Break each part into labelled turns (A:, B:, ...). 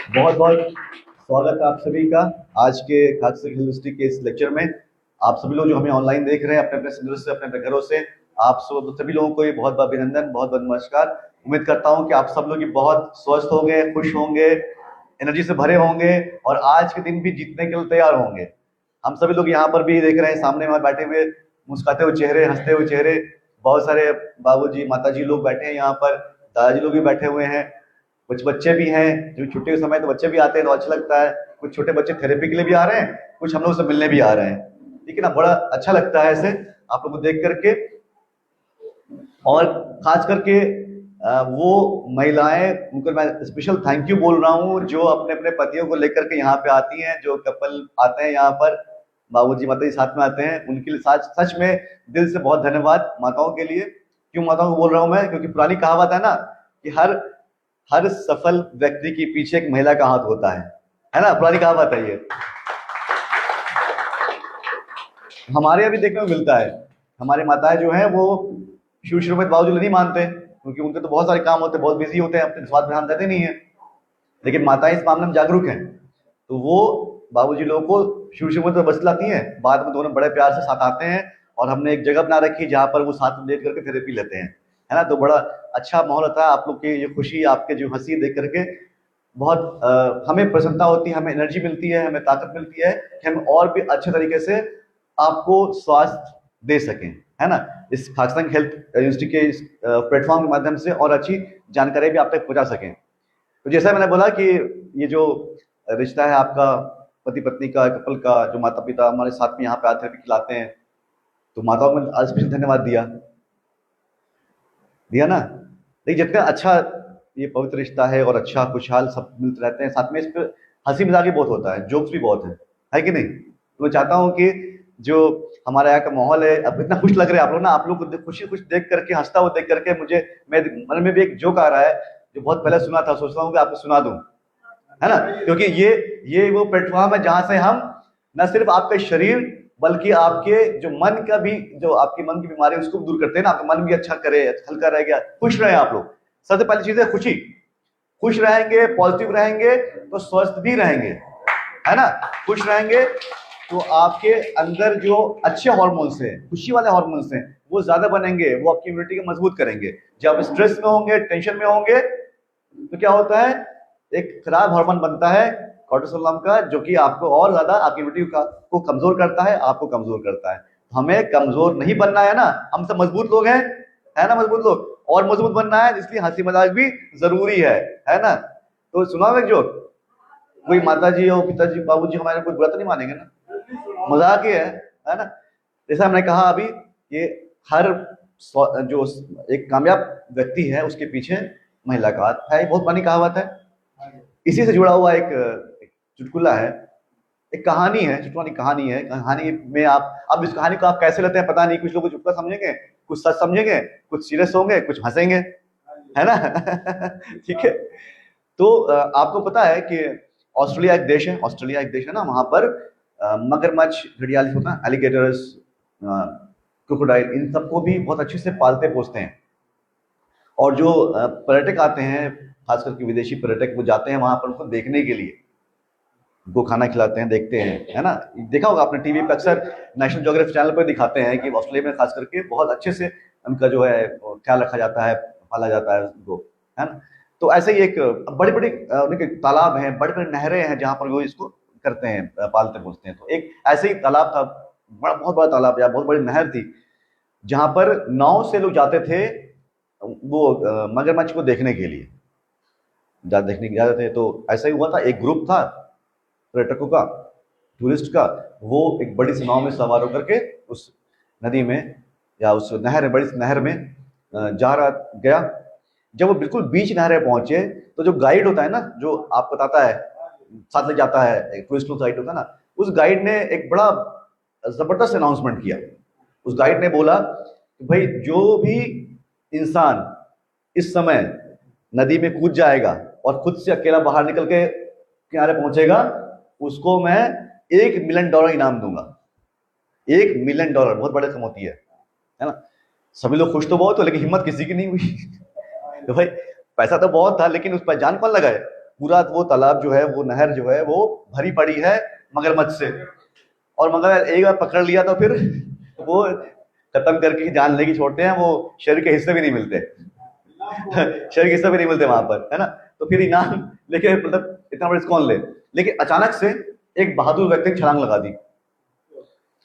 A: बहुत बहुत स्वागत है आप सभी का आज के खाकसर हिल डिस्ट्रिक्ट के इस लेक्चर में। आप सभी लोग जो हमें ऑनलाइन देख रहे हैं अपने अपने सेंटर से, अपने अपने घरों से, आप सब सभी लोगों को ये बहुत बहुत अभिनंदन, बहुत बहुत नमस्कार। उम्मीद करता हूँ कि आप सब लोग बहुत स्वस्थ होंगे, खुश होंगे, एनर्जी से भरे होंगे और आज के दिन भी जीतने के लिए तैयार होंगे। हम सभी लोग यहाँ पर भी देख रहे हैं, सामने वहाँ बैठे हुए मुस्कुराते हुए चेहरे, हंसते हुए चेहरे, बहुत सारे बाबूजी माताजी लोग बैठे हैं यहाँ पर, दादाजी लोग भी बैठे हुए हैं, कुछ बच्चे भी हैं। जो छुट्टी के समय तो बच्चे भी आते हैं तो अच्छा लगता है। कुछ छोटे बच्चे थेरेपी के लिए भी आ रहे हैं, कुछ हम लोग से मिलने भी आ रहे हैं। ठीक है ना, बड़ा अच्छा लगता है ऐसे आप लोग को देख करके। और खास करके वो महिलाएं, उनको मैं स्पेशल थैंक यू बोल रहा हूँ जो अपने अपने पतियों को लेकर के यहाँ पे आती हैं। जो कपल आते हैं यहाँ पर, बाबूजी माताजी साथ में आते हैं, उनके लिए सच सच में दिल से बहुत धन्यवाद माताओं के लिए। क्यों माताओं को बोल रहा हूँ मैं? क्योंकि पुरानी कहावत है ना कि हर हर सफल व्यक्ति के पीछे एक महिला का हाथ होता है ना, पुरानी कहावत है ये। हमारे यहाँ भी देखने को मिलता है, हमारी माताएं जो हैं वो शुरू शुरू में बाबूजी नहीं मानते क्योंकि उनके तो बहुत सारे काम होते हैं, बहुत बिजी होते हैं, अपने स्वास्थ्य ध्यान देते नहीं है। लेकिन माताएं इस मामले में जागरूक हैं, तो वो बाबूजी लोगों को शुरू शुरू में तो बस लाती हैं, बाद में दोनों बड़े प्यार से साथ आते हैं। और हमने एक जगह बना रखी है जहाँ पर वो साथ में लेट करके थेरेपी लेते हैं, है ना। तो बड़ा अच्छा माहौल होता है। आप लोग की ये खुशी, आपके जो हंसी देख करके बहुत हमें प्रसन्नता होती है, हमें एनर्जी मिलती है, हमें ताकत मिलती है कि हम और भी अच्छे तरीके से आपको स्वास्थ्य दे सकें, है ना। इस खाकसंग हेल्थ यूनिवर्सिटी के इस प्लेटफॉर्म के माध्यम से और अच्छी जानकारी भी आप तक पहुंचा सकें। तो जैसा मैंने बोला कि ये जो रिश्ता है आपका, पति पत्नी का, कपल का, जो माता पिता हमारे साथ में यहाँ पे आते हैं, खिलाते हैं, तो माताओं को आज स्पेशल धन्यवाद दिया दिया ना। देखिए जितना अच्छा ये पवित्र रिश्ता है और अच्छा खुशहाल सब मिलते रहते हैं, साथ में इस पर हंसी मजाक भी बहुत होता है, जोक्स भी बहुत है कि नहीं। तो मैं चाहता हूँ कि जो हमारे यहाँ का माहौल है, अब इतना खुश लग रहे हैं आप लोग ना, आप लोग को खुशी खुश देख करके, हंसता हुआ देख करके मुझे मैं मन में भी एक जोक आ रहा है जो बहुत पहले सुना था, सोचता हूँ कि आपको सुना दूं, है ना। क्योंकि ये वो प्लेटफॉर्म है जहां से हम न सिर्फ आपके शरीर बल्कि आपके जो मन का भी, जो आपके मन की बीमारी उसको भी दूर करते हैं ना, आपका मन भी अच्छा करे, हल्का रह गया, खुश रहे आप लोग। सबसे पहली चीज है खुशी। खुश रहेंगे, पॉजिटिव रहेंगे तो स्वस्थ भी रहेंगे, है ना। खुश रहेंगे तो आपके अंदर जो अच्छे हॉर्मोन्स हैं, खुशी वाले हॉर्मोन्स हैं, वो ज्यादा बनेंगे, वो आपकी इम्यूनिटी को मजबूत करेंगे। जब आप स्ट्रेस में होंगे, टेंशन में होंगे, तो क्या होता है, एक खराब हार्मोन बनता है कोर्टिसोल नाम का, जो कि आपको और ज्यादा आपकी इम्यूनिटी को कमजोर करता है, आपको कमजोर करता है। हमें कमजोर नहीं बनना है ना, हम सब मजबूत लोग हैं, है ना, मजबूत लोग, और मजबूत बनना है, इसलिए हंसी मजाक भी जरूरी है ना। तो सुना एक जोक, कोई माता जी और पिताजी बाबूजी हमारे कोई बुरा तो नहीं मानेंगे ना, मजाक ही है ना। जैसा हमने कहा अभी, ये हर जो एक कामयाब व्यक्ति है उसके पीछे महिला का हाथ है, बहुत पुरानी कहावत है। इसी से जुड़ा हुआ एक चुटकुला है, एक कहानी है, चुटकुला कहानी है। कहानी में आप, अब इस कहानी को आप कैसे लेते हैं पता नहीं, कुछ लोग चुटकुला समझेंगे, कुछ सच समझेंगे, कुछ सीरियस होंगे, कुछ हंसेंगे, है ना। ठीक है। तो आपको पता है कि ऑस्ट्रेलिया एक देश है, ऑस्ट्रेलिया एक देश है ना, वहां पर मगरमच्छ, घड़ियाल होता है, एलिगेटर्स, क्रोकोडाइल, इन सबको भी बहुत अच्छे से पालते पोसते हैं। और जो पर्यटक आते हैं, खास करके विदेशी पर्यटक, वो जाते हैं वहां पर उनको देखने के लिए, उनको खाना खिलाते हैं, देखते हैं, है ना। देखा होगा आपने टीवी पे अक्सर नेशनल ज्योग्राफी चैनल पर दिखाते हैं कि ऑस्ट्रेलिया में खास करके बहुत अच्छे से उनका जो है ख्याल रखा जाता है, पाला जाता है उनको, है ना। तो ऐसे ही एक बड़े बड़े उनके तालाब हैं, बड़े बड़े नहरें हैं जहां पर वो इसको करते हैं, पालते पोसते हैं। तो एक ऐसे ही तालाब था, बहुत बड़ा तालाब या बहुत बड़ी नहर थी, जहां पर नाव से लोग जाते थे वो मगरमच्छ को देखने के लिए, देखने जाते थे। तो ऐसा ही हुआ था, एक ग्रुप था पर्यटकों का, टूरिस्ट का, वो एक बड़ी सी नाव में सवार होकर के उस नदी में या उस नहर में, बड़ी सी नहर में जा रहा गया। जब वो बिल्कुल बीच नहर पहुंचे तो जो गाइड होता है ना, जो आपको बताता है, साथ ले जाता है, एक टूरिस्ट गाइड होता है ना, उस गाइड ने एक बड़ा जबरदस्त अनाउंसमेंट किया। उस गाइड ने बोला कि भाई जो भी इंसान इस समय नदी में कूद जाएगा और खुद से अकेला बाहर निकल के किनारे पहुंचेगा, उसको मैं $1 मिलियन इनाम दूंगा। $1 मिलियन बहुत बड़ी रकम होती है ना। सभी लोग खुश तो बहुत हो, लेकिन हिम्मत किसी की नहीं हुई। तो भाई पैसा तो बहुत था, लेकिन उस पर जान कौन लगाए, पूरा वो तालाब जो है, वो नहर जो है, वो भरी पड़ी है मगरमच्छ से। और मगर एक बार पकड़ लिया तो फिर वो खत्म करके जान लेके छोड़ते हैं, वो शरीर के हिस्से भी नहीं मिलते। शरीर के हिस्से भी नहीं मिलते वहां पर, है ना। तो फिर इनाम लेके मतलब इतना बड़ा कौन ले। लेकिन अचानक से एक बहादुर व्यक्ति ने छलांग लगा दी।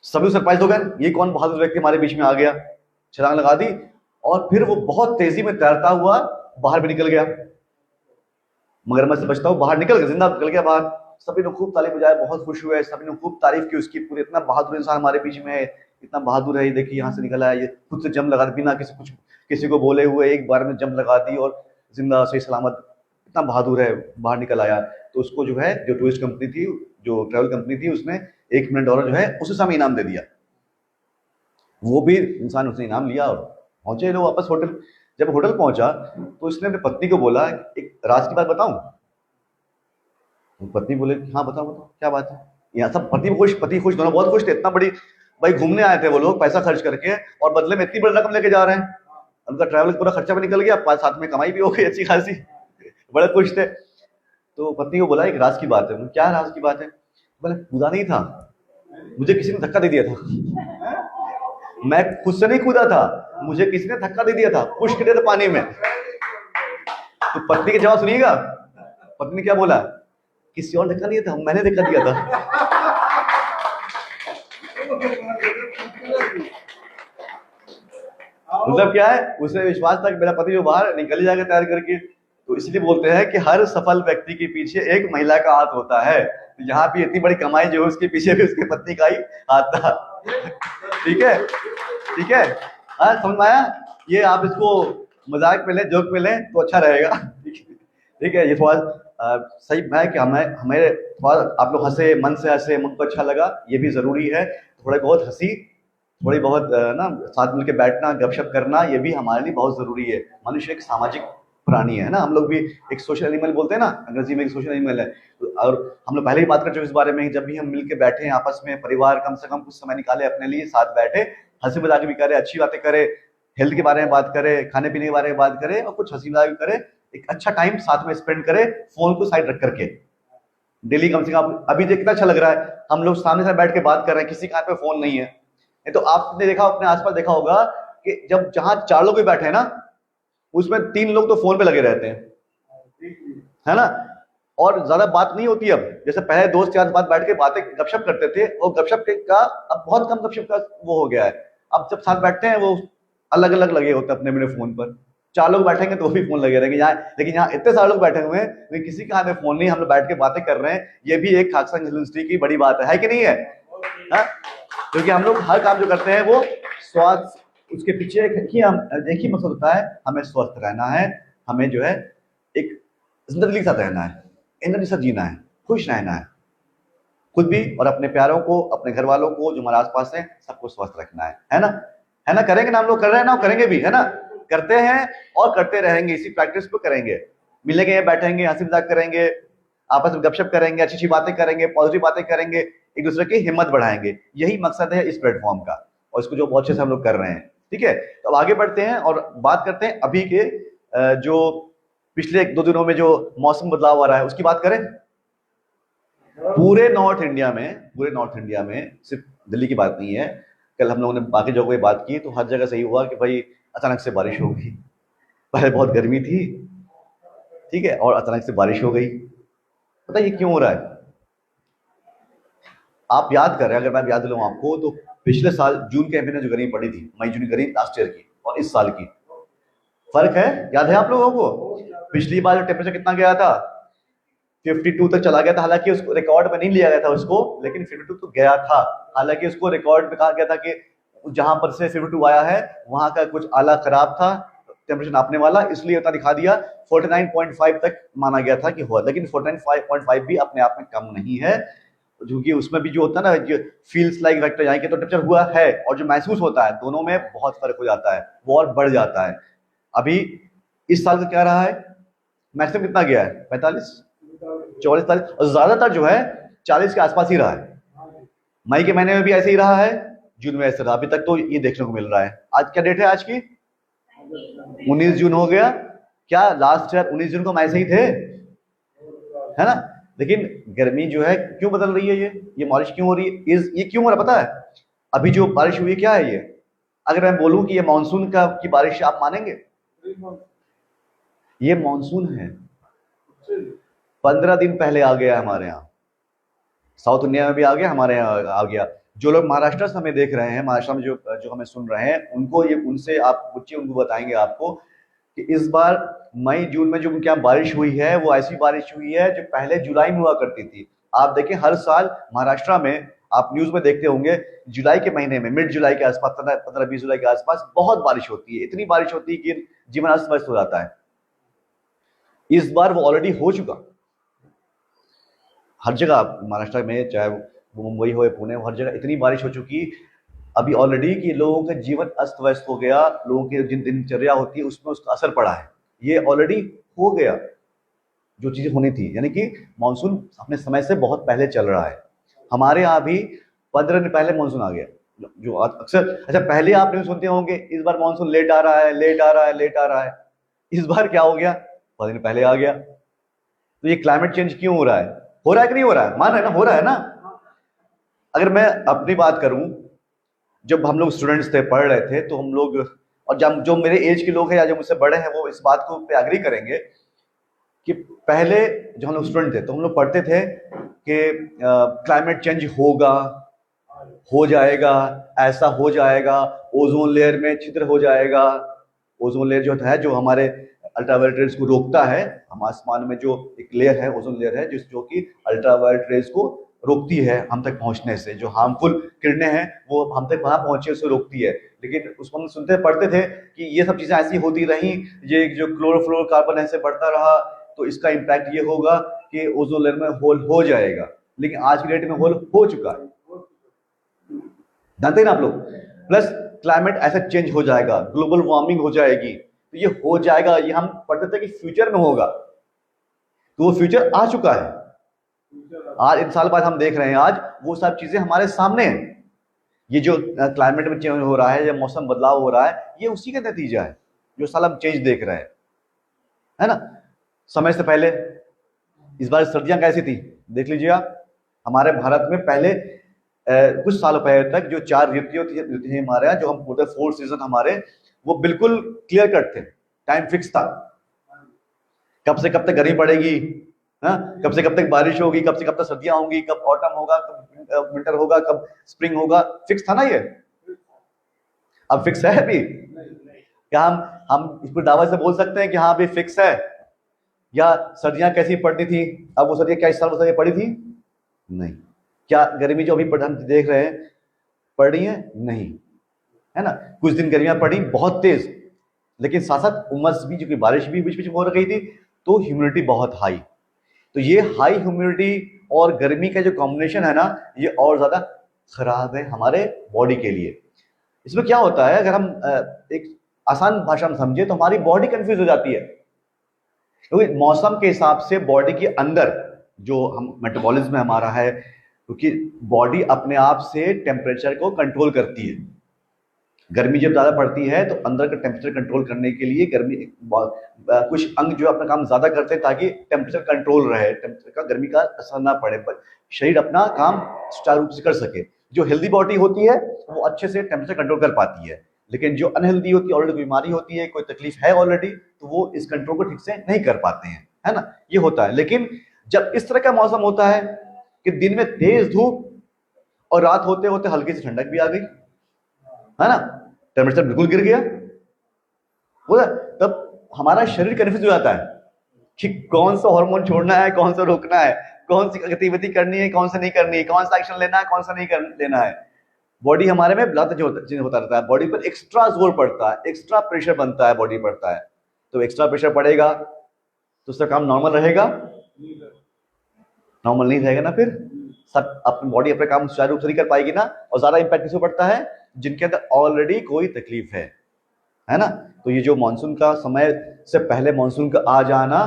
A: सभी सरप्राइज हो गए, ये कौन बहादुर व्यक्ति हमारे बीच में आ गया। छलांग लगा दी और फिर वो बहुत तेजी में तैरता हुआ बाहर भी निकल गया। मगरमच्छ से बचता हुआ बाहर निकल गया, जिंदा निकल गया बाहर। सभी ने खूब ताली बजाए, बहुत खुश हुए, सभी ने खूब तारीफ की उसकी, पूरे इतना बहादुर इंसान हमारे बीच में है, इतना बहादुर है, ये देखिए यहाँ से निकला है, ये खुद से जम लगा बिना किसी को बोले हुए एक बार में जम लगा दी और जिंदा सही सलामत, इतना बहादुर है, बाहर निकल आया। तो उसको जो है, जो टूरिस्ट कंपनी थी, जो ट्रैवल कंपनी थी, उसने $1 मिलियन जो है उसी समय इनाम दे दिया। वो भी इंसान उसने इनाम लिया और पहुंचे लोग वापस होटल। जब होटल पहुंचा तो इसने अपनी पत्नी को बोला, एक राज की बात बताऊं। पत्नी बोले हाँ बताओ बताओ क्या बात है। यहाँ सब पति खुश, दोनों बहुत खुश थे। इतना बड़ी भाई घूमने आए थे वो लोग पैसा खर्च करके, और बदले में इतनी बड़ी रकम लेके जा रहे हैं। उनका ट्रैवल पूरा खर्चा भी निकल गया, साथ में कमाई भी हो गई अच्छी खासी, बड़े खुश थे। तो पत्नी को बोला एक राज की बात है। क्या राज की बात है। बोले कूदा नहीं था, मुझे किसी ने धक्का दे दिया था। मैं खुद से नहीं कूदा था, मुझे किसी ने धक्का दे दिया था, पुश कर दिया था पानी में। तो पत्नी के जवाब सुनिएगा, पत्नी ने क्या बोला, किसी और धक्का नहीं था, मैंने धक्का दिया था। मतलब क्या है, उसे विश्वास था कि मेरा पति जो बाहर निकल ही जाएगा तैयार करके। तो इसलिए बोलते हैं कि हर सफल व्यक्ति के पीछे एक महिला का हाथ होता है। तो यहाँ भी इतनी बड़ी कमाई जो है, उसके पीछे भी उसके पत्नी का ही हाथ था। ठीक है, ठीक है, हाँ समझ में आया। ये आप इसको मजाक में लें, जोक में लें तो अच्छा रहेगा। ठीक है, ये थोड़ा सही है कि हमें थोड़ा आप लोग हंसे, मन से हंसे, मन को अच्छा लगा, ये भी जरूरी है। थोड़ी बहुत हंसी, थोड़ी बहुत ना साथ मिलकर बैठना, गपशप करना, ये भी हमारे लिए बहुत जरूरी है। मनुष्य एक सामाजिक प्राणी है ना, हम लोग भी एक सोशल एनिमल बोलते हैं ना, अंग्रेजी में एक सोशल एनिमल है। और हम लोग पहले ही बात कर चुके इस बारे में, जब भी हम मिलकर बैठे आपस में, परिवार कम से कम कुछ समय निकाले अपने लिए, साथ बैठे, हंसी मजाक भी करे, अच्छी बातें करे, हेल्थ के बारे में बात करे, खाने पीने के बारे में बात करे, और कुछ हंसी मजाक भी करे, एक अच्छा टाइम साथ में स्पेंड करे, फोन को साइड रख करके डेली कम से कम। अभी कितना अच्छा लग रहा है, हम लोग सामने से बैठ के बात कर रहे हैं, किसी के हाथ में फोन नहीं है। तो आपने देखा, अपने आसपास देखा होगा कि जब जहां 4 लोग भी बैठे हैं ना, उसमें 3 लोग तो फोन पे लगे रहते हैं, है ना। और ज्यादा बात नहीं होती अब, जैसे पहले दोस्त यार बात बैठ के बातें गपशप करते थे, वो गपशप का अब बहुत कम गपशप का वो हो गया है। अब जब साथ बैठते हैं वो अलग अलग लगे होते हैं अपने अपने फोन पर। 4 लोग बैठेंगे तो वो भी फोन लगे रहेंगे यहाँ, लेकिन यहाँ इतने सारे लोग बैठे हुए हैं लेकिन किसी के हाथ में फोन नहीं, हम लोग बैठ के बातें कर रहे हैं। ये भी एक खाकसा यूनिवर्सिटी की बड़ी बात है कि नहीं है, हा? क्योंकि हम लोग हर काम जो करते हैं वो स्वास्थ्य, उसके पीछे एक ही मकसद होता है, हमें स्वस्थ रहना है, हमें जो है एक जिंदगी के साथ रहना है, एनर्जी से जीना है, खुश रहना है, खुद भी और अपने प्यारों को, अपने घर वालों को, जो हमारे आसपास है, सबको स्वस्थ रखना है ना, है ना। करेंगे ना, हम लोग कर रहे हैं ना, करेंगे भी, है ना, करते हैं और करते रहेंगे, इसी प्रैक्टिस को करेंगे। मिलेंगे, बैठेंगे, हंसी मजाक करेंगे, आपस में गपशप करेंगे, अच्छी अच्छी बातें करेंगे, पॉजिटिव बातें करेंगे, एक दूसरे की हिम्मत बढ़ाएंगे। यही मकसद है इस प्लेटफॉर्म का, और इसको जो बहुत अच्छे से हम लोग कर रहे हैं। ठीक है, तो अब आगे बढ़ते हैं और बात करते हैं अभी के जो पिछले 1-2 दिनों में जो मौसम बदलाव आ रहा है उसकी बात करें। पूरे नॉर्थ इंडिया में, सिर्फ दिल्ली की बात नहीं है, कल हम लोगों ने बाकी जगहों पे बात की तो हर जगह सही हुआ कि भाई अचानक से बारिश हो गई। पहले बहुत गर्मी थी, ठीक है, और अचानक से बारिश हो गई। पता ये क्यों हो रहा है? आप याद कर रहे हैं, अगर मैं याद दिलाऊं आपको, तो पिछले साल जून के महीने जो गर्मी पड़ी थी, मई जून गर्मी लास्ट ईयर की और इस साल की फर्क है, याद है आप लोगों को? पिछली बार जो टेम्परेचर कितना गया था, 52 तक चला गया था। हालांकि उसको रिकॉर्ड में नहीं लिया गया था उसको, लेकिन 52 तो गया था। हालांकि उसको रिकॉर्ड में कहा गया था कि जहां पर से 52 आया है वहां का कुछ आला खराब था टेम्परेचर नापने वाला, इसलिए उतना दिखा दिया। 49.5 तक माना गया था कि हुआ, लेकिन 49.5 भी अपने आप में कम नहीं है, क्योंकि उसमें भी जो होता है ना, जो फील्स लाइक वेक्टर यहाँ के तो टेम्परेचर हुआ है, और जो महसूस होता है, दोनों में बहुत फर्क हो जाता है, वो और बढ़ जाता है। अभी इस साल का क्या रहा है, मैक्सिमम कितना गया है? 45, 44, 40, और ज्यादातर जो है 40 के आसपास ही रहा है। मई के महीने में भी ऐसे ही रहा है, जून में ऐसे रहा, अभी तक तो ये देखने को मिल रहा है। आज क्या डेट है आज की? 19 जून हो गया। क्या लास्ट ईयर 19 जून को हम ऐसे ही थे? है ना। लेकिन गर्मी जो है क्यों बदल रही है, ये बारिश क्यों हो रही है, ये क्यों हो रहा है पता है? अभी जो बारिश हुई है क्या है ये? अगर मैं बोलूं कि ये मानसून का की बारिश है, आप मानेंगे? ये मानसून है, 15 दिन पहले आ गया हमारे यहाँ। साउथ इंडिया में भी आ गया, हमारे यहाँ आ गया। जो लोग महाराष्ट्र से हमें देख रहे हैं, महाराष्ट्र में जो जो हमें सुन रहे हैं, उनको ये, उनसे आप पूछिए, उनको बताएंगे आपको कि इस बार मई जून में जो उनके यहाँ बारिश हुई है वो ऐसी बारिश हुई है जो पहले जुलाई में हुआ करती थी। आप देखें हर साल महाराष्ट्र में, आप न्यूज में देखते होंगे, जुलाई के महीने में, मिड जुलाई के आसपास, 15-20 जुलाई के आसपास बहुत बारिश होती है। इतनी बारिश होती है कि जीवन अस्त व्यस्त हो जाता है। इस बार वो ऑलरेडी हो चुका हर जगह महाराष्ट्र में, चाहे वो मुंबई हो या पुणे हो, हर जगह इतनी बारिश हो चुकी अभी ऑलरेडी कि लोगों का जीवन अस्त व्यस्त हो गया। लोगों की जिन दिनचर्या होती है उसमें उसका असर पड़ा है। ये ऑलरेडी हो गया जो चीजें होनी थी, यानी कि मानसून अपने समय से बहुत पहले चल रहा है। हमारे यहाँ भी 15 दिन पहले मानसून आ गया, जो अक्सर, अच्छा पहले आप नहीं सुनते होंगे इस बार मानसून लेट आ रहा है, लेट आ रहा है, लेट आ रहा है। इस बार क्या हो गया, 15 दिन पहले आ गया। तो ये क्लाइमेट चेंज क्यों हो रहा है? हो रहा है कि नहीं हो रहा है? मान रहे हैं ना, हो रहा है ना। अगर मैं अपनी बात करूं, जब हम लोग स्टूडेंट्स थे, पढ़ रहे थे, तो हम लोग, और जब जो मेरे एज के लोग हैं या जो मुझसे बड़े हैं वो इस बात को पे एग्री करेंगे कि पहले जब हम लोग स्टूडेंट थे तो हम लोग पढ़ते थे कि क्लाइमेट चेंज होगा, हो जाएगा, ऐसा हो जाएगा, ओजोन लेयर में छिद्र हो जाएगा। ओजोन लेयर जो है, जो हमारे अल्ट्रावायलेट रेज को रोकता है, हम आसमान में जो एक लेयर है, ओजोन लेयर है, जो कि अल्ट्रावायलेट रेज को रोकती है हम तक पहुंचने से। जो हार्मफुल किरणें हैं वो हम तक वहां पहुंचे उसे रोकती है। लेकिन उसको हम सुनते पढ़ते थे कि ये सब चीजें ऐसी होती रही, ये जो क्लोरोफ्लोरोकार्बन ऐसे बढ़ता रहा तो इसका इम्पैक्ट ये होगा कि ओजोन लेयर में होल हो जाएगा। लेकिन आज की डेट में होल हो चुका है, जानते हैं ना आप लोग। प्लस क्लाइमेट ऐसा चेंज हो जाएगा, ग्लोबल वार्मिंग हो जाएगी, तो ये हो जाएगा, ये हम पढ़ते थे कि फ्यूचर में होगा, तो वो फ्यूचर आ चुका है। आज 1 साल बाद हम देख रहे हैं, आज वो सब चीजें हमारे सामने हैं। ये जो क्लाइमेट में चेंज हो रहा है, जो मौसम बदलाव हो रहा है, ये उसी का नतीजा है जो साल हम चेंज देख रहे हैं, है ना। समय से पहले इस बार सर्दियां कैसी थी देख लीजिए आप। हमारे भारत में पहले कुछ सालों पहले तक जो 4 ऋतुएं थी हमारे यहाँ, जो हम बोलते 4 सीजन हमारे, वो बिल्कुल क्लियर कट थे, टाइम फिक्स था। कब से कब तक गर्मी पड़ेगी, कब से कब तक बारिश होगी, कब से कब तक सर्दियां होंगी, कब ऑटम होगा, कब विंटर होगा, कब स्प्रिंग होगा, फिक्स था ना ये। अब फिक्स है अभी? क्या हम इस पर दावा से बोल सकते हैं कि हाँ अभी फिक्स है? या सर्दियां कैसी पड़ती थी, अब वो सर्दियां क्या इस साल वो सर्दियां पड़ी थी? नहीं। क्या गर्मी जो अभी हम देख रहे हैं पड़ रही है? नहीं, है ना। कुछ दिन गर्मियां पड़ी बहुत तेज, लेकिन साथ साथ उमस भी, जो कि बारिश भी बीच बीच में हो रही थी, तो ह्यूमिडिटी बहुत हाई। तो ये हाई ह्यूमिडिटी और गर्मी का जो कॉम्बिनेशन है ना, ये और ज्यादा खराब है हमारे बॉडी के लिए। इसमें क्या होता है, अगर हम एक आसान भाषा में समझे तो हमारी बॉडी कंफ्यूज हो जाती है, क्योंकि मौसम के हिसाब से बॉडी के अंदर जो हम मेटाबॉलिज्म हमारा है, क्योंकि बॉडी अपने आप से टेम्परेचर को कंट्रोल करती है। गर्मी जब ज्यादा पड़ती है तो अंदर का टेम्परेचर कंट्रोल करने के लिए गर्मी कुछ अंग जो अपना काम ज्यादा करते हैं ताकि टेम्परेचर कंट्रोल रहे, टेम्परेचर का, गर्मी का असर ना पड़े, शरीर अपना काम सुचारू रूप से कर सके। जो हेल्दी बॉडी होती है वो अच्छे से टेम्परेचर कंट्रोल कर पाती है, लेकिन जो अनहेल्दी होती है, ऑलरेडी बीमारी होती है, कोई तकलीफ है ऑलरेडी, तो वो इस कंट्रोल को ठीक से नहीं कर पाते हैं, है ना। ये होता है। लेकिन जब इस तरह का मौसम होता है कि दिन में तेज धूप और रात होते होते हल्की सी ठंडक भी आ गई, है ना, टेम्परेचर बिल्कुल गिर गया, बोला, तब हमारा शरीर कंफ्यूज हो जाता है कि कौन सा हार्मोन छोड़ना है, कौन सा रोकना है, कौन सी गतिविधि करनी है, कौन सा नहीं करनी है, कौन सा एक्शन लेना है, कौन सा नहीं लेना है। बॉडी हमारे में ब्लड चेंज होता रहता है, बॉडी पर एक्स्ट्रा जोर पड़ता है, एक्स्ट्रा प्रेशर बनता है, बॉडी पड़ता है। तो एक्स्ट्रा प्रेशर पड़ेगा तो उसका काम नॉर्मल रहेगा? नॉर्मल नहीं रहेगा ना। फिर सब अपनी बॉडी अपने काम सुचारू रूप से नहीं कर पाएगी ना। और ज्यादा इंपैक्ट किसको पड़ता है? जिनके अंदर ऑलरेडी कोई तकलीफ है ना। तो ये जो मानसून का समय से पहले मानसून का आ जाना,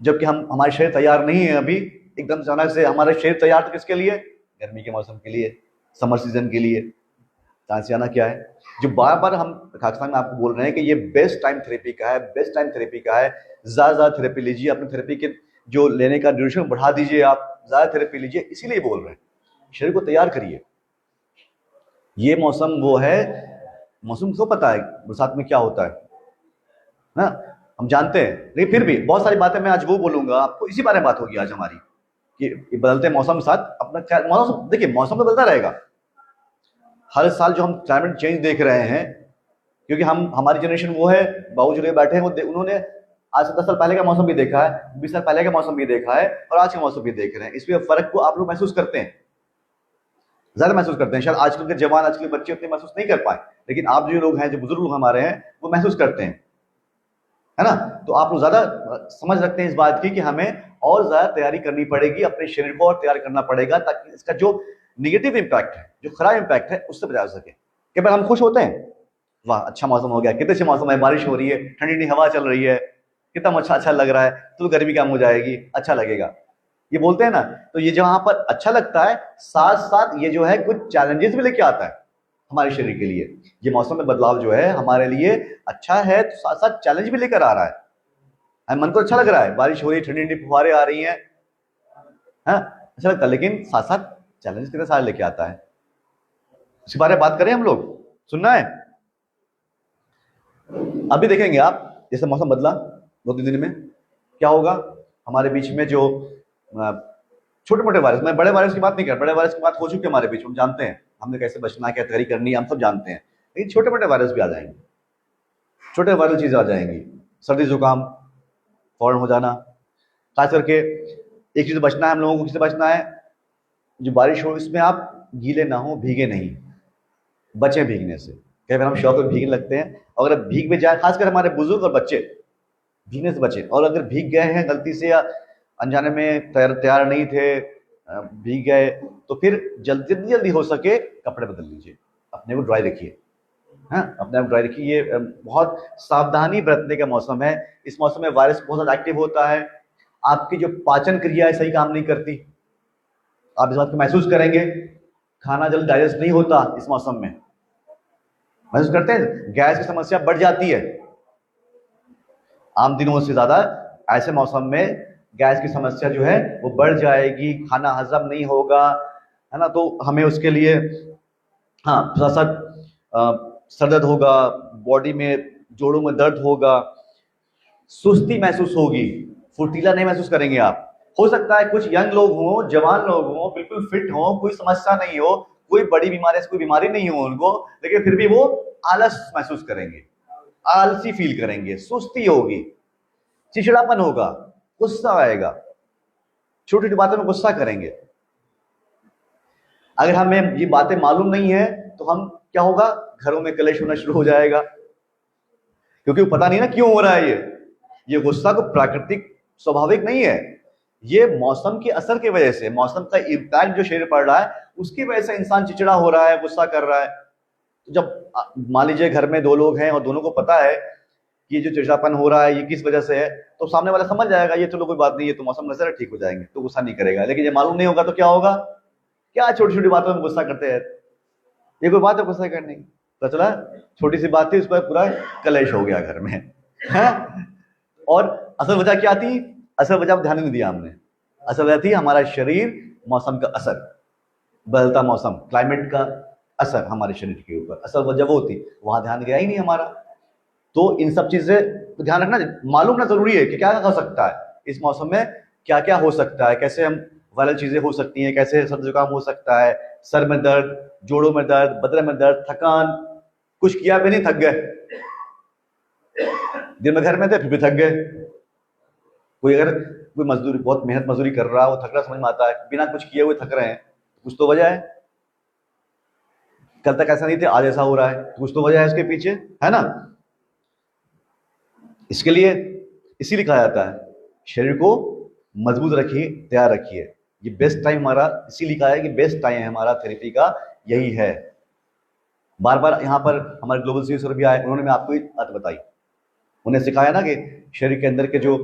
A: जबकि हमारे शरीर तैयार नहीं है अभी, एकदम अचानक से हमारे शरीर तैयार तो किसके लिए? गर्मी के मौसम के लिए, समर सीजन के लिए। आना क्या है, जो बार बार हम खाकसान में आपको बोल रहे हैं कि ये बेस्ट टाइम थेरेपी का है, बेस्ट टाइम थेरेपी का है। ज्यादा थेरेपी लीजिए, अपनी थेरेपी के जो लेने का ड्यूरेशन बढ़ा दीजिए, आप ज़्यादा थेरेपी लीजिए, इसीलिए बोल रहे हैं। शरीर को तैयार करिए। ये मौसम वो है, मौसम को पता है बरसात में क्या होता है ना, हम जानते हैं, लेकिन फिर भी बहुत सारी बातें मैं आज वो बोलूंगा आपको, इसी बारे में बात होगी आज हमारी कि बदलते मौसम के साथ अपना क्या मौसम, देखिए मौसम तो बदलता रहेगा हर साल। जो हम क्लाइमेट चेंज देख रहे हैं, क्योंकि हमारी जनरेशन वो है, बाबू जो बैठे हैं वो उन्होंने आज से 10 साल पहले का मौसम भी देखा है, 20 साल पहले का मौसम भी देखा है, और आज का मौसम भी देख रहे हैं। इसमें फर्क को आप लोग महसूस करते हैं, ज्यादा महसूस करते हैं। शायद आजकल के जवान, आजकल के बच्चे उतने महसूस नहीं कर पाए, लेकिन आप जो लोग हैं, जो बुजुर्ग लोग हमारे हैं, वो महसूस करते हैं, है ना। तो आप लोग ज्यादा समझ रखते हैं इस बात की कि हमें और ज्यादा तैयारी करनी पड़ेगी, अपने शरीर को और तैयार करना पड़ेगा, ताकि इसका जो निगेटिव इंपैक्ट है, जो खराब इंपैक्ट है, उससे बचा सके। कई बार हम खुश होते हैं, वाह अच्छा मौसम हो गया, कितने अच्छे मौसम है, बारिश हो रही है, ठंडी ठंडी हवा चल रही है, कितना अच्छा अच्छा लग रहा है, तो गर्मी कम हो जाएगी, अच्छा लगेगा, ये बोलते हैं ना। तो ये जहां पर अच्छा लगता है, साथ साथ ये जो है कुछ चैलेंजेस भी लेके आता है हमारे शरीर के लिए। ये मौसम में बदलाव जो है हमारे लिए अच्छा है, तो साथ साथ चैलेंज भी लेकर आ रहा है। मन को अच्छा लग रहा है, बारिश हो रही है, ठंडी ठंडी फुहारें आ रही हैं, अच्छा लगता है, लेकिन साथ साथ चैलेंज कितने सारे लेके आता है, इसी बारे में बात करें हम लोग, सुनना है। अभी देखेंगे आप, जैसे मौसम बदला 2-3 दिन में, क्या होगा हमारे बीच में जो छोटे मोटे वायरस, मैं बड़े वायरस की बात नहीं कर, बड़े वायरस की बात हो चुकी है हमारे बीच, हम जानते हैं हमने कैसे बचना है, क्या तैयारी करनी है, हम सब जानते हैं। लेकिन छोटे मोटे वायरस भी आ जाएंगे, छोटे वायरल चीजें आ जाएंगी, सर्दी जुकाम फौरन हो जाना। खास करके एक चीज बचना है हम लोगों को, किससे बचना है, जो बारिश हो इसमें आप गीले ना हो, भीगे नहीं, बचे भीगने से। कई बार हम शौक में भीगने लगते हैं, और अगर भीग भी जाए, खासकर हमारे बुजुर्ग और बच्चे, भीगने से बचे। और अगर भीग गए हैं गलती से या अनजाने में, तैयार नहीं थे, भीग गए, तो फिर जल्दी जल्दी हो सके कपड़े बदल लीजिए, अपने को ड्राई रखिए, अपने आप ड्राई रखिए। ये बहुत सावधानी बरतने का मौसम है। इस मौसम में वायरस बहुत ज्यादा एक्टिव होता है, आपकी जो पाचन क्रिया है सही काम नहीं करती, आप इस बात को महसूस करेंगे। खाना जल्दी डाइजेस्ट नहीं होता इस मौसम में, महसूस करते हैं, गैस की समस्या बढ़ जाती है आम दिनों से ज्यादा। ऐसे मौसम में गैस की समस्या जो है वो बढ़ जाएगी, खाना हजम नहीं होगा, है ना। तो हमें उसके लिए साथ साथ सर दर्द होगा, बॉडी में जोड़ों में दर्द होगा, सुस्ती महसूस होगी, फुर्तीला नहीं महसूस करेंगे आप। हो सकता है कुछ यंग लोग हों, जवान लोग हों, बिल्कुल फिट हों, कोई समस्या नहीं हो, कोई बड़ी बीमारी से कोई बीमारी नहीं हो उनको, लेकिन फिर भी वो आलस महसूस करेंगे, आलसी फील करेंगे, सुस्ती होगी, चिड़चिड़ापन होगा, गुस्सा आएगा, छोटी छोटी बातों में गुस्सा करेंगे। अगर हमें ये बातें मालूम नहीं है तो हम क्या होगा, घरों में कलेश होना शुरू हो जाएगा, क्योंकि वो पता नहीं ना क्यों हो रहा है। ये गुस्सा को प्राकृतिक स्वाभाविक नहीं है, ये मौसम के असर की वजह से, मौसम का इम्पैक्ट जो शरीर पड़ रहा है उसकी वजह से इंसान चिड़चिड़ा हो रहा है, गुस्सा कर रहा है। तो जब मान लीजिए घर में 2 लोग हैं और दोनों को पता है कि जो चिड़चिड़ापन हो रहा है ये किस वजह से है, तो सामने वाला समझ जाएगा ये चलो कोई बात नहीं, ये तो मौसम नजर है, ठीक हो जाएंगे, तो गुस्सा नहीं करेगा। लेकिन ये मालूम नहीं होगा तो क्या होगा, क्या छोटी छोटी बातों में गुस्सा करते हैं, ये कोई बात है गुस्सा करने की, तो चला छोटी सी बात थी उस पर पूरा कलेश हो गया घर में, है? और असल वजह क्या थी, असल वजह ध्यान नहीं दिया हमने। असल वजह थी हमारा शरीर, मौसम का असर, बदलता मौसम, क्लाइमेट का असर हमारे शरीर के ऊपर, असल वजह वो थी, वहां ध्यान गया ही नहीं हमारा। तो इन सब चीजें तो ध्यान रखना, मालूम ना जरूरी है कि क्या हो सकता है इस मौसम में, क्या क्या हो सकता है, कैसे हम वायरल चीजें हो सकती हैं, कैसे सर्दी जुकाम हो सकता है, सर में दर्द, जोड़ों में दर्द, बदन में दर्द, थकान, कुछ किया भी नहीं थक गए, दिन में घर में थे फिर भी थक गए। कोई अगर कोई मजदूरी, बहुत मेहनत मजदूरी कर रहा है, वो थक रहा समझ में आता है, बिना कुछ किए हुए थक रहे हैं, कुछ तो वजह है। कल तक ऐसा नहीं थे, आज ऐसा हो रहा है, कुछ तो वजह है इसके पीछे, है ना। इसके लिए इसीलिए कहा जाता है शरीर को मजबूत रखिए, तैयार रखिए। ये बेस्ट टाइम हमारा, इसीलिए कहा है कि बेस्ट टाइम है हमारा थेरेपी का, यही है। बार बार यहाँ पर हमारे ग्लोबल सीरीज सर भी आए, उन्होंने मैं आपको एक बात बताई, उन्हें सिखाया ना कि शरीर के अंदर के जो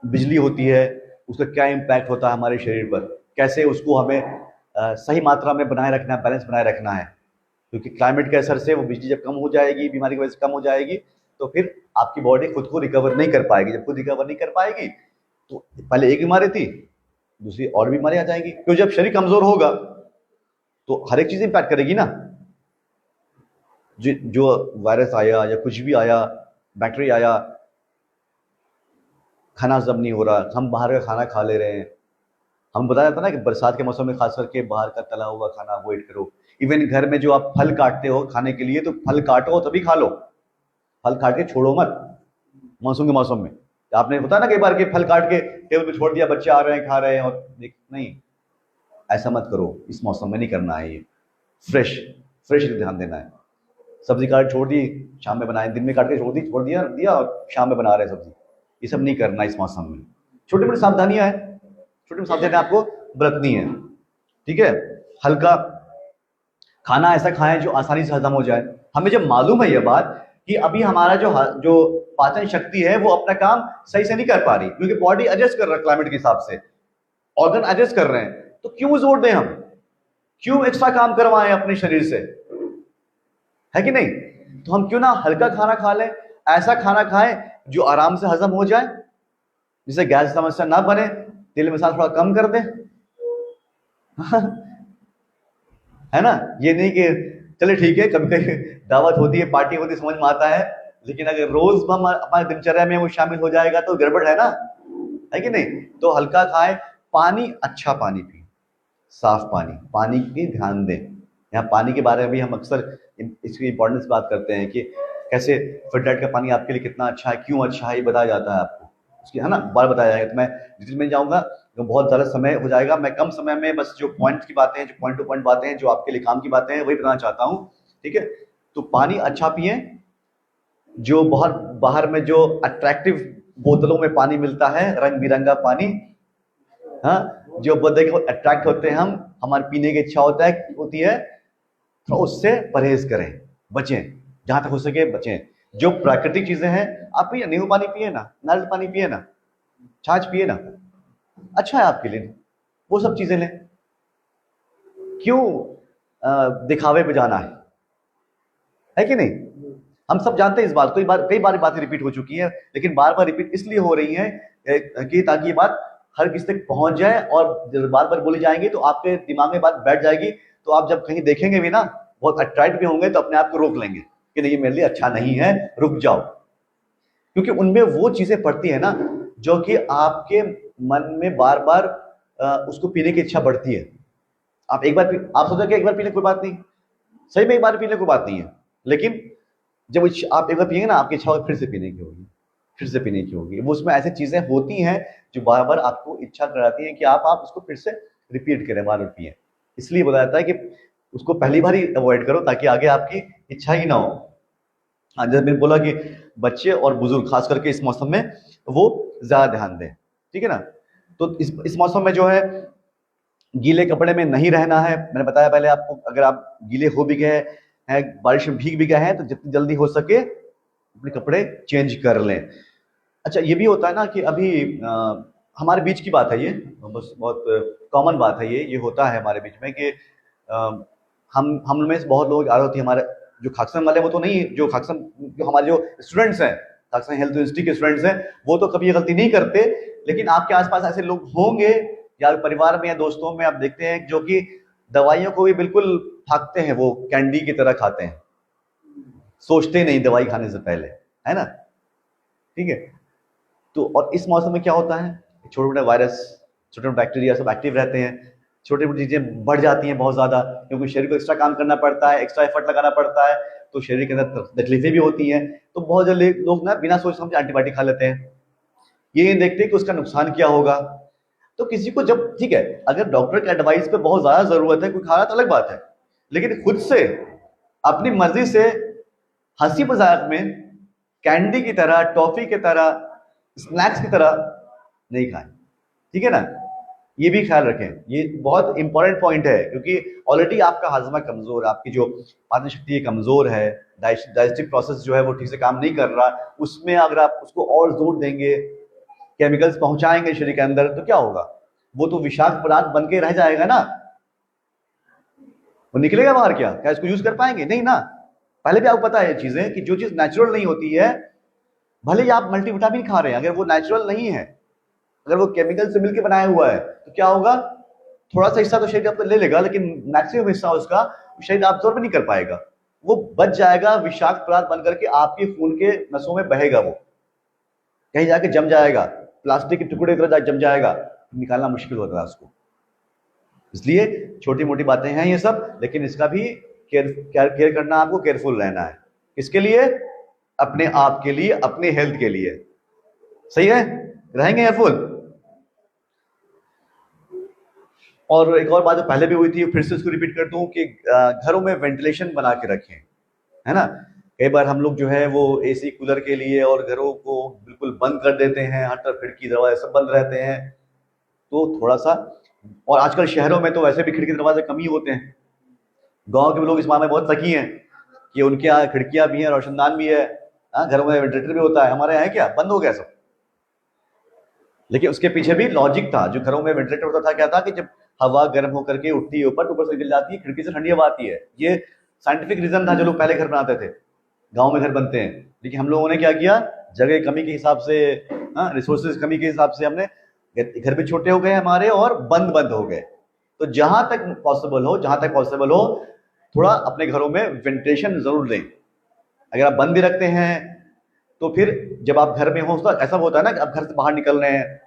A: बिजली होती है उसका क्या इम्पैक्ट होता है हमारे शरीर पर, कैसे उसको हमें सही मात्रा में बनाए रखना है, बैलेंस बनाए रखना है। क्योंकि क्लाइमेट के असर से वो बिजली जब कम हो जाएगी, बीमारी की वजह से कम हो जाएगी, तो फिर आपकी बॉडी खुद को रिकवर नहीं कर पाएगी। जब खुद रिकवर नहीं कर पाएगी तो पहले एक बीमारी थी, दूसरी और बीमारी आ जाएगी, क्योंकि जब शरीर कमजोर होगा तो हर एक चीज इंपैक्ट करेगी ना। जो वायरस आया या कुछ भी आया, बैक्टीरिया आया, खाना हजम नहीं हो रहा, हम बाहर का खाना खा ले रहे हैं। हम बताया जाता ना कि बरसात के मौसम में खास करके बाहर का तला हुआ खाना अवॉइड करो। इवन घर में जो आप फल काटते हो खाने के लिए, तो फल काटो तभी खा लो, फल काट के छोड़ो मत मानसून के मौसम में। आपने बताया ना कई बार के फल काट के टेबल पे छोड़ दिया, बच्चे आ रहे हैं खा रहे हैं, और नहीं, ऐसा मत करो, इस मौसम में नहीं करना है। ये फ्रेश फ्रेश ध्यान देना है। सब्जी काट छोड़ दी, शाम में बनाए, दिन में काट के छोड़ दिया और शाम में बना रहे सब्जी, ये सब नहीं करना इस मौसम में। छोटी मोटी सावधानियां हैं, छोटी मोटी सावधानियां आपको बरतनी है, ठीक है। हल्का खाना ऐसा खाएं जो आसानी से हजम हो जाए। हमें जब मालूम है यह बात कि अभी हमारा जो पाचन शक्ति है वो अपना काम सही से नहीं कर पा रही, क्योंकि बॉडी एडजस्ट कर रहा है क्लाइमेट के हिसाब से, ऑर्गन एडजस्ट कर रहे हैं, तो क्यों जोर दें हम, क्यों एक्स्ट्रा काम करवाएं अपने शरीर से, है कि नहीं। तो हम क्यों ना हल्का खाना खा लें, ऐसा खाना खाएं जो आराम से हजम हो जाए, जिससे गैस समस्या ना बने, तेल मसाला थोड़ा कम कर दें है ना। ये नहीं कि चले ठीक है, कभी कभी दावत होती है, पार्टी होती है, समझ में आता है, लेकिन अगर रोज हम हमारे दिनचर्या में वो शामिल हो जाएगा तो गड़बड़ है ना, है कि नहीं। तो हल्का खाएं, पानी, अच्छा पानी पिए, साफ पानी की ध्यान दें। यहाँ पानी के बारे में भी हम अक्सर इसकी इंपॉर्टेंस बात करते हैं कि कैसे फिल्टर्ड का पानी आपके लिए कितना अच्छा है, क्यों अच्छा है, ये बताया जाता है आपको, उसकी, है ना, बार बताया जाएगा। तो मैं डिटेल में जाऊंगा तो बहुत ज़्यादा समय हो जाएगा। मैं कम समय में बस जो पॉइंट्स की बातें हैं, जो पॉइंट टू पॉइंट बातें हैं, जो आपके लिए काम की बातें हैं, वही बताना चाहता हूँ, ठीक है। तो पानी अच्छा पिए, जो बहुत बाहर में जो अट्रैक्टिव बोतलों में पानी मिलता है, रंग बिरंगा पानी, हाँ, जो देख अट्रैक्ट होते हैं हम, हमारे पीने की इच्छा होती है, तो उससे परहेज करें, बचें, जहां तक हो सके बचें। जो प्राकृतिक चीजें हैं आप पिए, नींबू पानी पिए ना, नारियल पानी पिए ना, छाछ पिए ना, अच्छा है आपके लिए, वो सब चीजें लें। क्यों दिखावे पे जाना है कि नहीं। हम सब जानते हैं इस बात, कई बार बातें रिपीट हो चुकी हैं, लेकिन बार बार रिपीट इसलिए हो रही है कि ताकि ये बात हर किसी तक पहुंच जाए, और बार बार बोली जाएंगी तो आपके दिमाग में बात बैठ जाएगी, तो आप जब कहीं देखेंगे भी ना, बहुत अट्रैक्ट भी होंगे, तो अपने आप को रोक लेंगे कि नहीं, ये मेरे लिए अच्छा नहीं है, रुक जाओ। क्योंकि उनमें वो चीजें पड़ती है ना जो कि आपके मन में बार बार उसको पीने की इच्छा बढ़ती है। आप सोचते कि एक बार पीने कोई बात नहीं, सही में एक बार पीने कोई बात नहीं है, लेकिन जब आप एक बार पिएंगे ना, आपकी इच्छा फिर से पीने की होगी, फिर से पीने की होगी। वो उसमें ऐसी चीजें होती हैं जो बार बार आपको इच्छा कराती हैं कि आप उसको फिर से रिपीट करें, बार बार पिए। इसलिए बताया जाता है कि उसको पहली बार ही अवॉइड करो, ताकि आगे आपकी इच्छा ही ना हो। हाँ, जैसे मैंने बोला कि बच्चे और बुजुर्ग खास करके इस मौसम में वो ज्यादा ध्यान दें, ठीक है ना। तो इस मौसम में जो है गीले कपड़े में नहीं रहना है। मैंने बताया पहले आपको, अगर आप गीले हो भी गए हैं, बारिश में भीग भी गए हैं, तो जितनी जल्दी हो सके अपने कपड़े चेंज कर लें। अच्छा, ये भी होता है ना कि अभी हमारे बीच की बात है, ये बस बहुत कॉमन बात है, ये होता है हमारे बीच में कि हम में से बहुत लोग आ रहे होते हैं, हमारे जो खाकसन वाले, वो तो नहीं, जो हमारे जो स्टूडेंट्स हैं, खाकसन हेल्थ यूनिवर्सिटी के स्टूडेंट्स हैं, वो तो कभी ये गलती नहीं करते, लेकिन आपके आसपास ऐसे लोग होंगे या परिवार में या दोस्तों में आप देखते हैं जो कि दवाइयों को भी बिल्कुल फाकते हैं, वो कैंडी की तरह खाते हैं, सोचते नहीं दवाई खाने से पहले, है ना, ठीक है। तो और इस मौसम में क्या होता है, छोटे मोटे वायरस, छोटे मोटे बैक्टीरिया सब एक्टिव रहते हैं, छोटी मोटी चीजें बढ़ जाती हैं बहुत ज्यादा, क्योंकि शरीर को एक्स्ट्रा काम करना पड़ता है, एक्स्ट्रा एफर्ट लगाना पड़ता है, तो शरीर के अंदर तकलीफें भी होती हैं। तो बहुत जल्दी लोग ना बिना सोच समझे एंटीबायोटिक खा लेते हैं, ये नहीं देखते कि उसका नुकसान क्या होगा। तो किसी को जब, ठीक है, अगर डॉक्टर के एडवाइस पे बहुत ज्यादा जरूरत है, कोई खा रहा तो अलग बात है, लेकिन खुद से अपनी मर्जी से हंसी मजाक में कैंडी की तरह, टॉफी की तरह, स्नैक्स की तरह नहीं खाएं, ठीक है ना। ये भी ख्याल रखें, ये बहुत इंपॉर्टेंट पॉइंट है, क्योंकि ऑलरेडी आपका हाजमा कमजोर, आपकी जो पाचन शक्ति कमजोर है, डाइजेस्टिव प्रोसेस जो है वो ठीक से काम नहीं कर रहा, उसमें अगर आप उसको और जोर देंगे, केमिकल्स पहुंचाएंगे शरीर के अंदर, तो क्या होगा, वो तो विषाक्त पदार्थ बन के रह जाएगा ना, वो निकलेगा बाहर, क्या इसको यूज कर पाएंगे, नहीं ना। पहले भी आपको पता है ये चीजें कि जो चीज नेचुरल नहीं होती है, भले ही आप मल्टीविटामिन खा रहे हैं, अगर वो नेचुरल नहीं है, अगर वो केमिकल से मिलकर बनाया हुआ है तो क्या होगा, थोड़ा सा हिस्सा तो शरीर आपका ले लेगा, लेकिन मैक्सिमम हिस्सा उसका शरीर अब्सॉर्ब नहीं कर पाएगा, वो बच जाएगा, विषाक्त पदार्थ बन करके आपके खून के नसों में बहेगा, वो कहीं जाके जम जाएगा, प्लास्टिक के टुकड़े की तरह जम जाएगा, निकालना मुश्किल होता है उसको। इसलिए छोटी मोटी बातें हैं ये सब, लेकिन इसका भी केयर करना, आपको केयरफुल रहना है। किसके लिए? अपने आप के लिए, अपने हेल्थ के लिए। सही है, रहेंगे केयरफुल। और एक और बात जो पहले भी हुई थी, फिर से उसको रिपीट करता हूँ कि घरों में वेंटिलेशन बना के रखें, है ना। कई बार हम लोग जो है वो एसी कूलर के लिए और घरों को बिल्कुल बंद कर देते हैं, हर तरफ खिड़की दरवाजे सब बंद रहते हैं, तो थोड़ा सा। और आजकल शहरों में तो वैसे भी खिड़की दरवाजे कम ही होते हैं, गांव के लोग इस मामले में बहुत लकी हैं कि उनके यहाँ खिड़कियां भी हैं, रोशनदान भी है, घरों में वेंटिलेटर भी होता है। हमारे यहाँ क्या बंद हो गया सब। लेकिन उसके पीछे भी लॉजिक था। जो घरों में वेंटिलेटर होता था, क्या था कि जब हवा गर्म होकर के उठती है ऊपर, तो ऊपर से गिर जाती है, खिड़की से ठंडी हवा आती है। ये साइंटिफिक रीजन था जो लोग पहले घर बनाते थे। गांव में घर बनते हैं, लेकिन हम लोगों ने क्या किया, जगह कमी के हिसाब से, रिसोर्सेज कमी के हिसाब से, हमने घर भी छोटे हो गए हमारे और बंद बंद हो गए। तो जहां तक पॉसिबल हो थोड़ा अपने घरों में वेंटिलेशन जरूर दें। अगर आप बंद भी रखते हैं तो फिर जब आप घर में हो तो ऐसा होता है ना कि आप घर से बाहर निकल रहे हैं,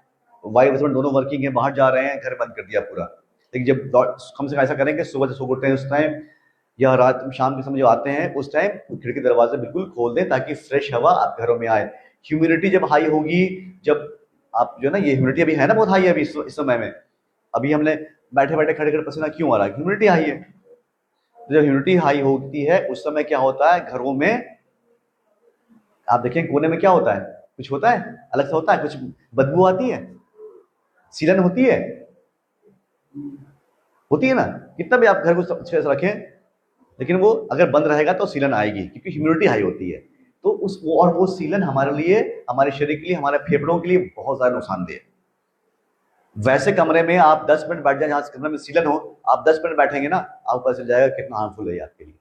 A: वाइफ हस्बैंड दोनों वर्किंग है, बाहर जा रहे हैं, घर बंद कर दिया पूरा। लेकिन जब कम से कम ऐसा करेंगे, सुबह से सो उठते हैं उस टाइम, या रात शाम के समय जब आते हैं उस टाइम खिड़की दरवाजे बिल्कुल खोल दें, ताकि फ्रेश हवा आप घरों में आए। ह्यूमिडिटी जब हाई होगी, जब आप जो ना, ये ह्यूमिडिटी अभी है ना बहुत हाई है अभी इस समय में, अभी हमने बैठे बैठे खड़े खड़े पसीना क्यों आ रहा है, ह्यूमिडिटी हाई है। तो जब ह्यूमिडिटी हाई होती है उस समय क्या होता है, घरों में आप देखें कोने में क्या होता है, कुछ होता है अलग सा होता है, कुछ बदबू आती है, सीलन होती है ना। कितना भी आप घर को अच्छे से रखें, लेकिन वो अगर बंद रहेगा तो सीलन आएगी, क्योंकि ह्यूमिडिटी हाई होती है। तो वो सीलन हमारे लिए, हमारे शरीर के लिए, हमारे फेफड़ों के लिए बहुत ज्यादा नुकसानदेह है। वैसे कमरे में आप 10 मिनट बैठ जाए, जहां कमरे में सीलन हो, आप 10 मिनट बैठेंगे ना, आपको पता चल जाएगा कितना हार्मफुल है आपके लिए,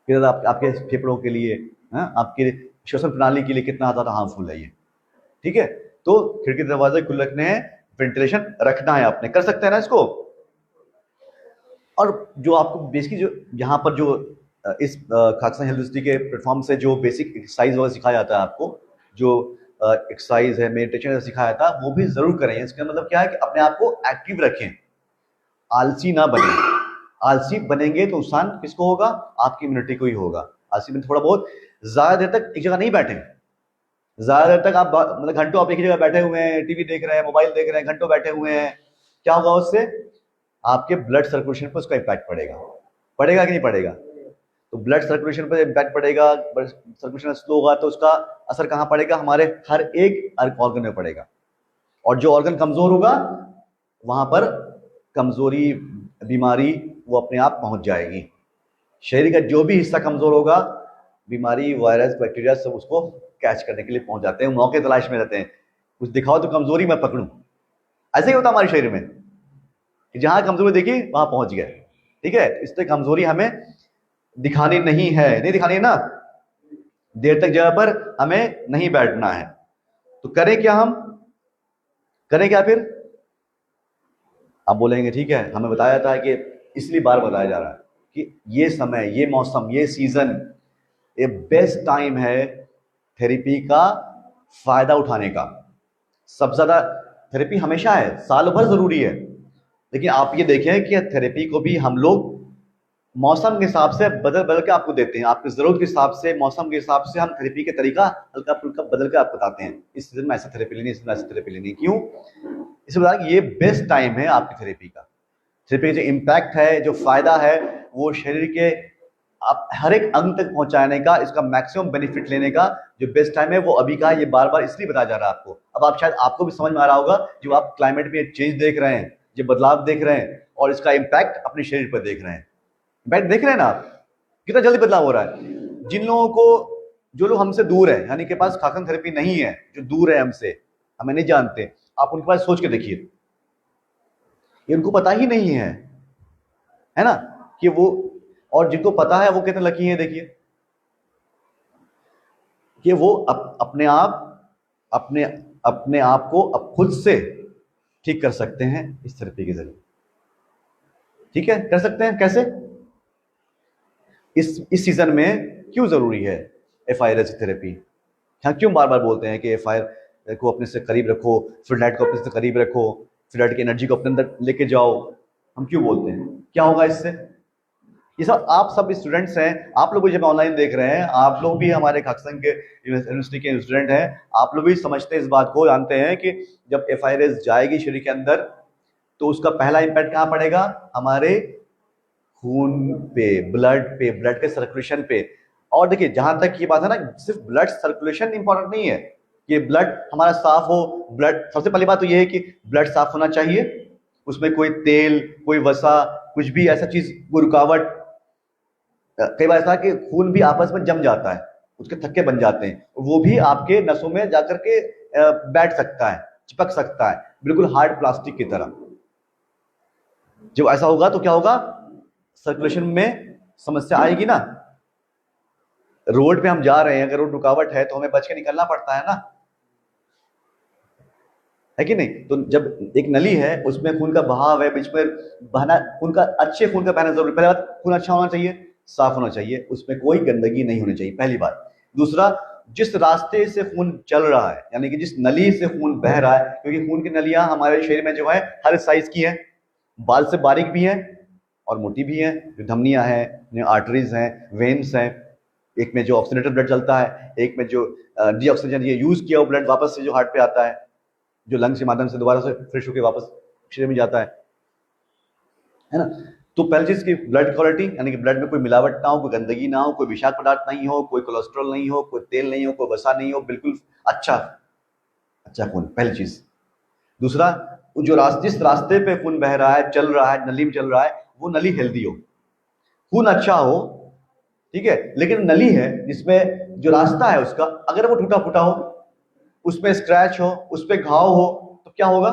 A: फिर आपके फेफड़ों के लिए, आपके श्वसन प्रणाली के लिए कितना ज्यादा हार्मफुल है ये। ठीक है, तो खिड़की दरवाजे खुले रखने हैं, वेंटिलेशन रखना है, आपने कर सकते हैं ना इसको। और जो आपको बेसिकली जो यहाँ पर जो इस खाकसा हेल्थ यूनिवर्सिटी के प्लेटफॉर्म से जो बेसिक एक्सरसाइज वगैरह सिखाया जाता है आपको, जो एक्सरसाइज है, मेडिटेशन सिखाया था, वो भी जरूर करें। इसका मतलब क्या है कि अपने आप को एक्टिव रखें, आलसी ना बने। आलसी बनेंगे तो नुकसान किसको होगा, आपकी इम्यूनिटी को ही होगा। आलसी में थोड़ा बहुत, ज्यादा देर तक एक जगह नहीं बैठेंगे। ज्यादा देर तक आप मतलब घंटों आप एक ही जगह बैठे हुए हैं, टीवी देख रहे हैं, मोबाइल देख रहे हैं, घंटों बैठे हुए हैं, क्या होगा उससे, आपके ब्लड सर्कुलेशन पर उसका इम्पैक्ट पड़ेगा कि नहीं पड़ेगा। तो ब्लड सर्कुलेशन पर इम्पैक्ट पड़ेगा, सर्कुलेशन स्लो होगा तो उसका असर कहाँ पड़ेगा, हमारे हर एक ऑर्गन में पड़ेगा। और जो ऑर्गन कमजोर होगा वहां पर कमजोरी, बीमारी वो अपने आप पहुंच जाएगी। शरीर का जो भी हिस्सा कमजोर होगा, बीमारी, वायरस, बैक्टीरिया सब उसको कैच करने के लिए पहुंच जाते हैं, मौके तलाश में रहते हैं। कुछ दिखाओ तो कमजोरी मैं पकड़ूं, ऐसे ही होता हमारे शरीर में, जहां कमजोरी देखी वहां पहुंच गए। ठीक है, इसलिए कमजोरी हमें दिखानी नहीं है, नहीं दिखानी है ना, देर तक जगह पर हमें नहीं बैठना है। तो करें क्या, हम करें क्या फिर? आप बोलेंगे ठीक है, हमें बताया जाता है कि इसलिए बार बताया जा रहा है कि ये समय, ये मौसम, ये सीजन, ये बेस्ट टाइम है थेरेपी का फायदा उठाने का। सबसे ज्यादा थेरेपी हमेशा है, साल भर जरूरी है, लेकिन आप ये देखें कि थेरेपी को भी हम लोग मौसम के हिसाब से बदल बदल के आपको देते हैं। आपकी जरूरत के हिसाब से, मौसम के हिसाब से हम थेरेपी के तरीका हल्का फुल्का बदल के आपको बताते हैं। इस सीजन में ऐसा थेरेपी लेनी, इस सीजन में ऐसा थेरेपी लेनी। क्यों? इसे बता कि ये बेस्ट टाइम है आपकी थेरेपी का। थेरेपी का जो इम्पैक्ट है, जो फायदा है, वो शरीर के आप हर एक अंग तक पहुंचाने का, इसका मैक्सिमम बेनिफिट लेने का जो बेस्ट टाइम है वो अभी का है। ये बार बार इसलिए बताया जा रहा है आपको। अब आप शायद आपको भी समझ में आ रहा होगा, जो आप क्लाइमेट में चेंज देख रहे हैं, जो बदलाव देख रहे हैं, और इसका इम्पैक्ट अपने शरीर पर देख रहे हैं। इम्पैक्ट देख रहे हैं ना आप, कितना जल्दी बदलाव हो रहा है। जिन लोगों को, जो लोग हमसे दूर है, यानी के पास खाकन थेरेपी नहीं है, जो दूर है हमसे, हमें नहीं जानते, आप उनके पास सोच के देखिए, ये उनको पता ही नहीं है ना कि वो, और जिनको पता है वो कितने लकी हैं। देखिए कि वो अपने आप, अपने अपने आप को अब खुद से ठीक कर सकते हैं इस थेरेपी के जरिए। ठीक है, कर सकते हैं। कैसे? इस सीजन में क्यों जरूरी है FIRS थेरेपी? हाँ, क्यों बार बार बोलते हैं कि FIR को अपने से करीब रखो, फ्लड को अपने से करीब रखो, फ्लड की एनर्जी को अपने अंदर लेके जाओ? हम क्यों बोलते हैं? क्या होगा इससे? ये सब आप सब स्टूडेंट्स हैं, आप लोग भी जब ऑनलाइन देख रहे हैं, आप लोग भी हमारे खाकसंग के यूनिवर्सिटी के स्टूडेंट हैं, आप लोग भी समझते हैं, इस बात को जानते हैं कि जब FIRS जाएगी शरीर के अंदर तो उसका पहला इंपैक्ट कहाँ पड़ेगा? हमारे खून पे, ब्लड के सर्कुलेशन पे। और देखिए, जहां तक ये बात है ना, सिर्फ ब्लड सर्कुलेशन इंपॉर्टेंट नहीं है कि ब्लड हमारा साफ हो। ब्लड, सबसे पहली बात तो ये है कि ब्लड साफ होना चाहिए, उसमें कोई तेल, कोई वसा, कुछ भी ऐसा चीज, कोई रुकावट। कई बार ऐसा कि खून भी आपस में जम जाता है, उसके थक्के बन जाते हैं, वो भी आपके नसों में जाकर के बैठ सकता है, चिपक सकता है, बिल्कुल हार्ड प्लास्टिक की तरह। जब ऐसा होगा तो क्या होगा? सर्कुलेशन में समस्या आएगी ना। रोड पे हम जा रहे हैं, अगर रोड रुकावट है तो हमें बच के निकलना पड़ता है ना, है कि नहीं? तो जब एक नली है, उसमें खून का बहाव है, बीच में बहना, खून का, अच्छे खून का बहना जरूरी। पहली बात, खून अच्छा होना चाहिए, साफ होना चाहिए, उसमें कोई गंदगी नहीं होनी चाहिए, पहली बात। दूसरा, जिस रास्ते से खून चल रहा है, यानी कि जिस नली से खून बह रहा है, क्योंकि खून की नलियां हमारे शरीर में जो है हर साइज की है, बाल से बारीक भी है और मोटी भी है। जो धमनियां हैं, आर्टरीज हैं, वेन्स हैं, एक में जो ऑक्सीडेटेड ब्लड चलता है, एक में जो डीऑक्सीजन, ये यूज किया हुआ ब्लड वापस से जो हार्ट पे आता है, जो लंग्स के माध्यम से दोबारा से फ्रेश होकर वापस शरीर में जाता है ना। तो पहली चीज की ब्लड क्वालिटी, यानी कि ब्लड में कोई मिलावट ना हो, कोई गंदगी ना हो, कोई विषाक्त पदार्थ नहीं हो, कोई कोलेस्ट्रॉल नहीं हो, कोई तेल नहीं हो, कोई वसा नहीं हो, बिल्कुल अच्छा खून, पहली चीज। दूसरा, जो जिस रास्ते पे खून बह रहा है, चल रहा है, नली में चल रहा है, वो नली हेल्दी हो, खून अच्छा हो, ठीक है। लेकिन नली है जिसमें जो रास्ता है उसका, अगर वो टूटा फूटा हो, उसमें स्क्रैच हो, उस पर घाव हो, तो क्या होगा?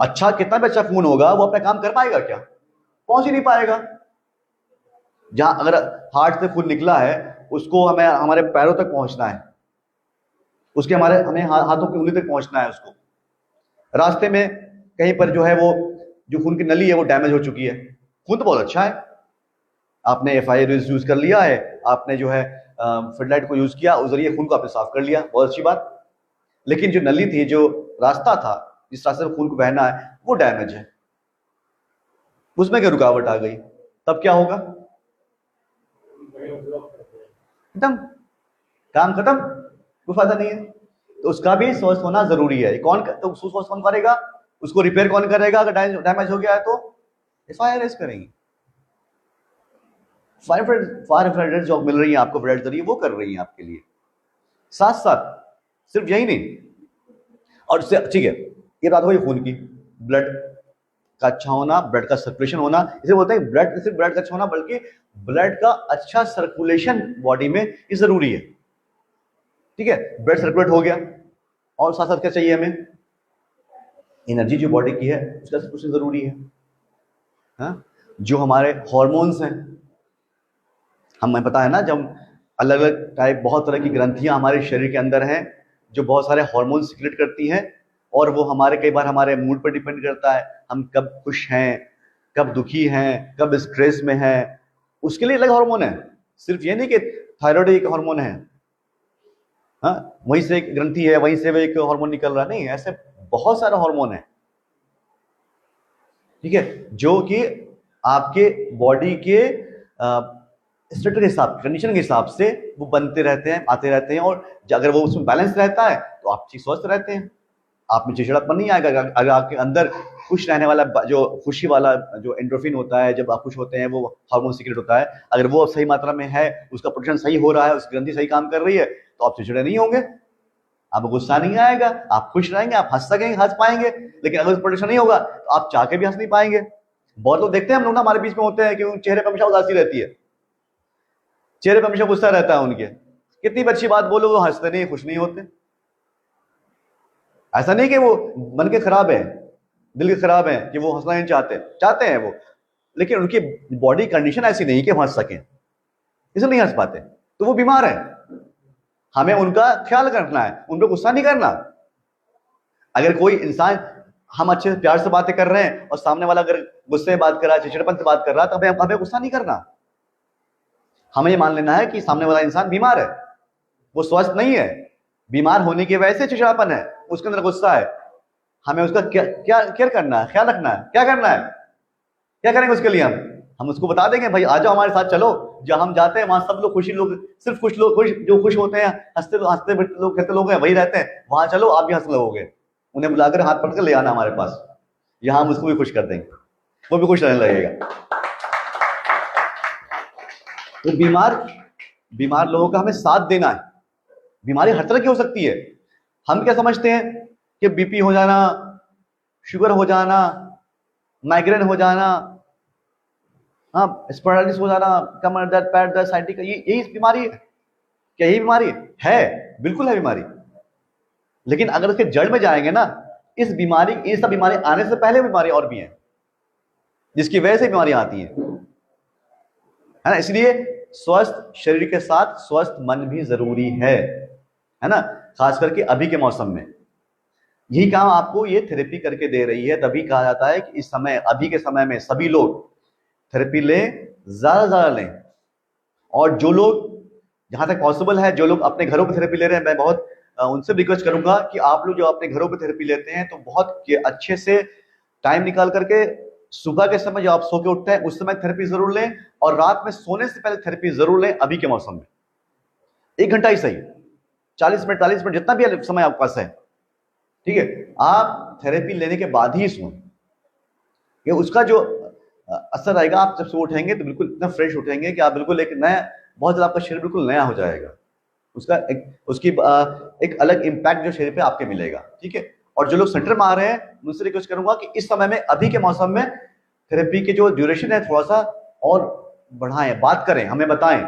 A: अच्छा, कितना भी अच्छा खून होगा, वो अपना काम कर पाएगा क्या? पहुंच ही नहीं पाएगा। जहां अगर हार्ट से खून निकला है, उसको हमें हमारे पैरों तक पहुंचना है, उसके हमें हाथों की उंगली तक पहुंचना है। उसको रास्ते में कहीं पर जो है, वो जो खून की नली है वो डैमेज हो चुकी है। खून तो बहुत अच्छा है, आपने FIRS यूज कर लिया है, आपने जो है फ्लडलाइट को यूज किया, उस जरिए खून को आपने साफ कर लिया, बहुत अच्छी बात। लेकिन जो नली थी, जो रास्ता था, जिस रास्ते में खून को बहना है, वो डैमेज है, उसमें क्या रुकावट आ गई, तब क्या होगा? खत्म, काम खत्म, कोई फायदा नहीं है। तो उसका भी स्वस्थ होना जरूरी है। तो स्वस्थ कौन करेगा? उसको रिपेयर कौन करेगा? अगर डैमेज हो गया है तो FIRS करेंगे। फायर फाइटर जॉब मिल रही है आपको फ्लड जरिए, वो कर रही है आपके लिए। साथ साथ सिर्फ यही नहीं, और ठीक है, ये बात हुई खून की, ब्लड का अच्छा होना, ब्लड का सर्कुलेशन होना। इसे बोलते हैं ब्लड, सिर्फ ब्लड का अच्छा होना, बल्कि ब्लड का अच्छा सर्कुलेशन बॉडी में ये जरूरी है। ठीक है, ब्लड सर्कुलेट हो गया, और साथ साथ क्या चाहिए हमें? एनर्जी जो बॉडी की है उसका सर्कुलेशन जरूरी है। हाँ? जो हमारे हॉर्मोन्स हैं, हमें पता है ना, जब अलग अलग टाइप, बहुत तरह की ग्रंथियां हमारे शरीर के अंदर हैं, जो बहुत सारे हार्मोन सिक्रेट करती हैं, और वो हमारे, कई बार हमारे मूड पर डिपेंड करता है, हम कब खुश हैं, कब दुखी हैं, कब स्ट्रेस में हैं, उसके लिए अलग हार्मोन है। सिर्फ ये नहीं कि थायराइड एक हार्मोन है, हाँ, वहीं से एक ग्रंथि है, वहीं से वो एक हार्मोन निकल रहा, नहीं, ऐसे बहुत सारे हार्मोन है, ठीक है, जो कि आपके बॉडी के स्टेट के हिसाब, कंडीशन के हिसाब से वो बनते रहते हैं, आते रहते हैं, और अगर वो उसमें बैलेंस रहता है तो आप ठीक स्वस्थ रहते हैं, आप में चिड़चिड़ापन नहीं आएगा। अगर आपके अंदर खुश रहने वाला, जो खुशी वाला जो एंडोर्फिन होता है, जब आप खुश होते हैं, वो हार्मोन सीक्रेट होता है, अगर वो सही मात्रा में है, उसका प्रोडक्शन सही हो रहा है, उसकी ग्रंथि सही काम कर रही है, तो आप चिड़चिड़े नहीं होंगे, आपको गुस्सा नहीं आएगा, आप खुश रहेंगे, आप हंस सकेंगे, हंस पाएंगे। लेकिन अगर प्रोडक्शन नहीं होगा तो आप चाह के भी हंस नहीं पाएंगे। बहुत लोग देखते हैं, हम लोग ना, हमारे बीच में होते हैं कि चेहरे पर हमेशा उदासी रहती है, चेहरे पर हमेशा गुस्सा रहता है उनके, कितनी भी अच्छी बात बोलो वो हंसते नहीं, खुश नहीं होते। ऐसा नहीं कि वो मन के खराब है, दिल के खराब है, कि वो हंसना नहीं चाहते हैं वो, लेकिन उनकी बॉडी कंडीशन ऐसी नहीं कि हंस सकें, इसलिए नहीं हंस पाते, तो वो बीमार है। हमें उनका ख्याल रखना है, उन पर गुस्सा नहीं करना। अगर कोई इंसान, हम अच्छे से प्यार से बातें कर रहे हैं और सामने वाला अगर गुस्से से बात कर रहा है, चिड़चिड़पन से बात कर रहा है, तो हमें गुस्सा नहीं करना। हमें ये मान लेना है कि सामने वाला इंसान बीमार है, वो स्वस्थ नहीं है, बीमार होने की वजह से चिड़चिड़ापन है, उसके अंदर गुस्सा है। हमें उसका क्या केयर करना है, ख्याल रखना है। क्या करना है, क्या करेंगे उसके लिए? हम उसको बता देंगे भाई आ जाओ हमारे साथ चलो, जहां हम जाते हैं वहां सब लोग खुशी, लोग सिर्फ कुछ लोग जो खुश होते हैं, हंसते हंसते लोग, कहते लोग हैं, वही रहते हैं, वहां चलो आप भी हंस लोगे। उन्हें बुलाकर हाथ पकड़ कर ले आना हमारे पास, यहां हम उसको भी खुश कर देंगे, वो भी खुश रहने लगेगा। तो बीमार लोगों का हमें साथ देना है। बीमारी हर तरह की हो सकती है। हम क्या समझते हैं कि बीपी हो जाना, शुगर हो जाना, माइग्रेन हो जाना, हाँ स्पाइरालिस हो जाना, कमर दर्द, पैर दर्द, साइटिका, यही बीमारी है क्या? यही बीमारी है? बिल्कुल है बीमारी। लेकिन अगर उसके जड़ में जाएंगे ना, इस बीमारी, ये सब बीमारी आने से पहले बीमारी और भी हैं जिसकी वजह से बीमारियां आती हैं, है ना। इसलिए स्वस्थ शरीर के साथ स्वस्थ मन भी जरूरी है ना, खास करके अभी के मौसम में। यही काम आपको ये थेरेपी करके दे रही है। तभी कहा जाता है कि इस समय, अभी के समय में सभी लोग थेरेपी लें, ज्यादा लें। और जो लोग, जहां तक पॉसिबल है, जो लोग अपने घरों पर थेरेपी ले रहे हैं, मैं बहुत उनसे रिक्वेस्ट करूंगा कि आप लोग जो अपने घरों पर थेरेपी लेते हैं तो बहुत अच्छे से टाइम निकाल करके सुबह के समय जो आप सो के उठते हैं उस समय थेरेपी जरूर लें, और रात में सोने से पहले थेरेपी जरूर लें। अभी के मौसम में 1 घंटा ही सही, 40 मिनट, 40 मिनट, जितना भी समय आपके पास है, ठीक है, आप थेरेपी लेने के बाद ही सोएं। ये उसका जो असर आएगा, आप जब सो उठेंगे तो बिल्कुल इतना फ्रेश उठेंगे कि आप बिल्कुल एक नया, बहुत ज्यादा आपका शरीर बिल्कुल नया हो जाएगा। उसका एक अलग इम्पैक्ट जो शरीर पे आपके मिलेगा, ठीक है। और जो लोग सेंटर में आ रहे हैं उनसे रिक्वेस्ट करूंगा कि इस समय में, अभी के मौसम में, थेरेपी के जो ड्यूरेशन है थोड़ा सा और बढ़ाएं, बात करें, हमें बताएं,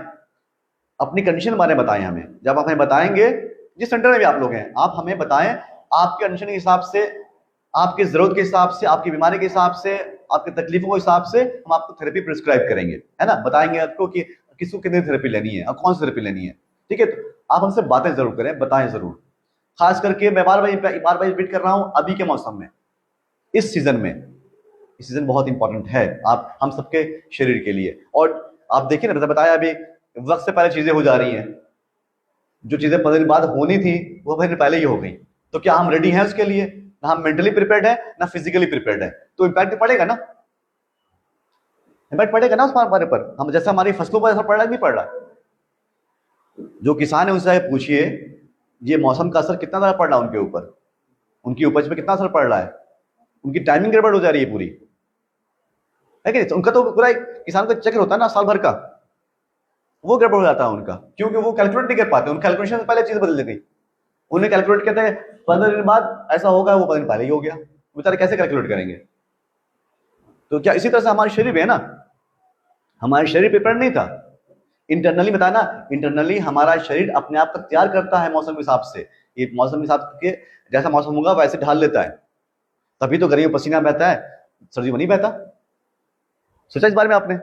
A: अपनी कंडीशन के बारे में बताएं हमें। जब आप हमें बताएंगे, जिस सेंटर में भी आप लोग हैं, आप हमें बताएं आपके कंडीशन के हिसाब से, आपकी जरूरत के हिसाब से, आपकी बीमारी के हिसाब से, आपकी तकलीफों के हिसाब से हम आपको थेरेपी प्रिस्क्राइब करेंगे, है ना। बताएंगे आपको कि किसको कितनी थेरेपी लेनी है और कौन सी थेरेपी लेनी है, ठीक है। तो आप हमसे बातें जरूर करें, बताएं जरूर। खास करके मैं बार बार रिपीट कर रहा हूं, अभी के मौसम में, इस सीजन में, इस सीजन बहुत इंपॉर्टेंट है आप हम सबके शरीर के लिए। और आप देखिए ना, बताया अभी वक्त से पहले चीजें हो जा रही हैं, जो चीजें 15 दिन बाद होनी थी वो 15 दिन पहले ही हो गई। तो क्या हम रेडी हैं उसके लिए? ना हम मेंटली प्रिपेयर्ड है, ना फिजिकली प्रिपेयर्ड है। तो इम्पैक्ट पड़ेगा ना, इम्पैक्ट पड़ेगा ना उस बारे पर। हम जैसा हमारी फसलों पर असर पड़ रहा है, नहीं पड़ रहा? जो किसान है उनसे पूछिए, ये मौसम का असर कितना ज्यादा पड़ रहा है उनके ऊपर, उनकी उपज पे कितना असर पड़ रहा है, उनकी टाइमिंग गड़बड़ हो जा रही है पूरी, है कि नहीं? उनका तो पूरा किसान का चक्र होता है ना साल भर का, वो गड़बड़ हो जाता है उनका, क्योंकि वो कैलकुलेट नहीं कर पाते। उन कैलकुलेशन से पहले चीज बदल गई। उन्हें कैलकुलेट कहते हैं 15 दिन बाद ऐसा होगा, वो 15 दिन पहले ही हो गया। बेचारे कैसे कैलकुलेट करेंगे? तो क्या इसी तरह से हमारे शरीर भी है ना, हमारे शरीर प्रिपेयर नहीं था इंटरनली। बताना, इंटरनली हमारा शरीर अपने आप तक तैयार करता है मौसम के हिसाब से। ये मौसम के हिसाब के, जैसा मौसम होगा वैसे ढाल लेता है। तभी तो गर्मी में पसीना बहता है, सर्दी में नहीं बहता। सोचा इस बारे में आपने?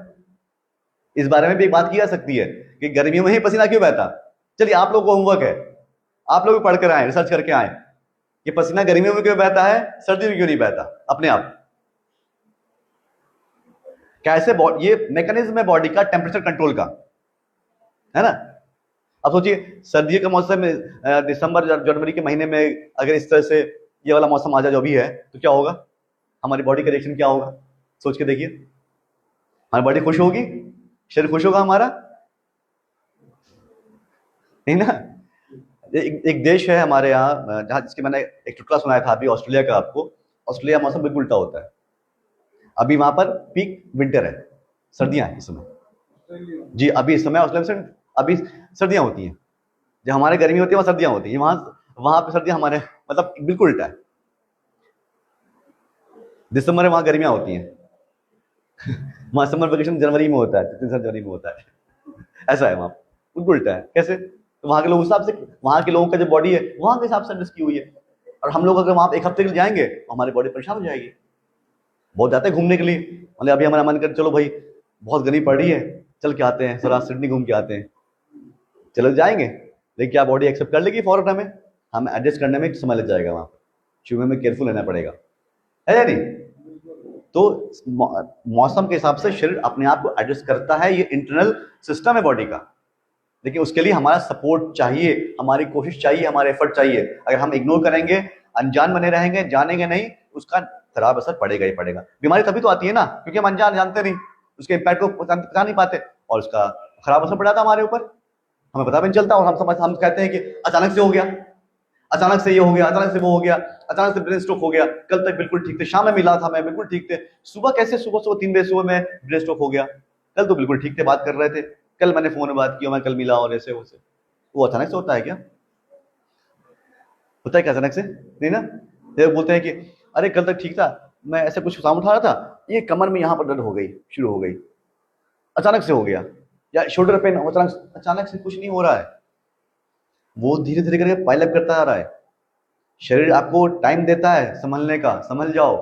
A: इस बारे में भी एक बात की जा सकती है कि गर्मियों में ही पसीना क्यों बहता। चलिए, आप लोगों को होमवर्क है, आप लोग भी पढ़ कर आए, रिसर्च करके आए कि पसीना गर्मियों में क्यों बहता है, सर्दी में क्यों नहीं बहता अपने आप। कैसे ये मैकेनिज्म है बॉडी का टेम्परेचर कंट्रोल का, है ना। अब सोचिए, सर्दी के मौसम में दिसंबर जनवरी के महीने में अगर इस तरह से ये वाला मौसम आ जाए जो भी है, तो क्या होगा? हमारी बॉडी का रिएक्शन क्या होगा? सोच के देखिए। हमारी बॉडी खुश होगी, शरीर खुश होगा हमारा, नहीं ना। एक देश है हमारे यहाँ, जहाँ जिसके मैंने एक चुटकुला सुनाया था अभी, ऑस्ट्रेलिया का। आपको ऑस्ट्रेलिया मौसम बिल्कुल उल्टा होता है। अभी वहां पर पीक विंटर है, सर्दियां हैं इस समय जी। अभी इस समय ऑस्ट्रेलिया में अभी सर्दियां होती हैं। जब हमारे गर्मी होती है वहां सर्दियां होती है, वहां पे सर्दियां हमारे, मतलब बिल्कुल उल्टा है। दिसंबर में वहां गर्मियां होती हैं वहां समर वेकेशन जनवरी में होता है, 3 जनवरी में होता है ऐसा है वहां, बिल्कुल उल्टा है। कैसे? तो वहां के लोग हिसाब से, वहां के लोगों का जो बॉडी है वहां के हिसाब से एडजस्ट की हुई है। और हम लोग अगर वहां 1 हफ्ते के लिए जाएंगे तो हमारी बॉडी परेशान हो जाएगी। बहुत जाते हैं घूमने के लिए, मतलब अभी हमारा मन कर, चलो भाई बहुत गर्मी पड़ रही है, चल के आते हैं, थोड़ा सिडनी घूम के आते हैं, चलो जाएंगे। लेकिन क्या बॉडी एक्सेप्ट कर लेगी फौरन? हमें एडजस्ट करने में समय लग जाएगा, वहां पर शुरू में केयरफुल रहना पड़ेगा, है या नहीं? तो मौसम के हिसाब से शरीर अपने आप को एडजस्ट करता है, ये इंटरनल सिस्टम है बॉडी का। लेकिन उसके लिए हमारा सपोर्ट चाहिए, हमारी कोशिश चाहिए, हमारे एफर्ट चाहिए। अगर हम इग्नोर करेंगे, अनजान बने रहेंगे, जानेंगे नहीं, उसका खराब असर पड़ेगा ही पड़ेगा। बीमारी तभी तो आती है ना, क्योंकि हम अनजान जानते नहीं, उसके इम्पैक्ट को पता नहीं पाते, और उसका खराब असर पड़ा था हमारे ऊपर, हमें पता भी नहीं चलता। और हम कहते हैं कि अचानक से हो गया, अचानक से ये हो गया, अचानक से वो हो गया, अचानक से ब्रेन स्ट्रोक हो गया, कल तक बिल्कुल ठीक थे, शाम में मिला था मैं बिल्कुल ठीक थे, सुबह कैसे सुबह 3 बजे सुबह में ब्रेन स्ट्रोक हो गया, कल तो बिल्कुल ठीक थे, बात कर रहे थे, कल मैंने फोन में बात की, मैं कल मिला, और ऐसे वैसे। वो अचानक से होता है क्या? होता है क्या अचानक से? नहीं ना। लोग बोलते हैं कि अरे कल तक ठीक था, मैं ऐसे कुछ सामान उठा रहा था, ये कमर में यहाँ पर दर्द हो गई, शुरू हो गई, अचानक से हो गया, या शोल्डर पेन अचानक से कुछ नहीं हो रहा है, वो धीरे धीरे करके पाइल अप करता आ रहा है। शरीर आपको टाइम देता है संभलने का, संभल जाओ,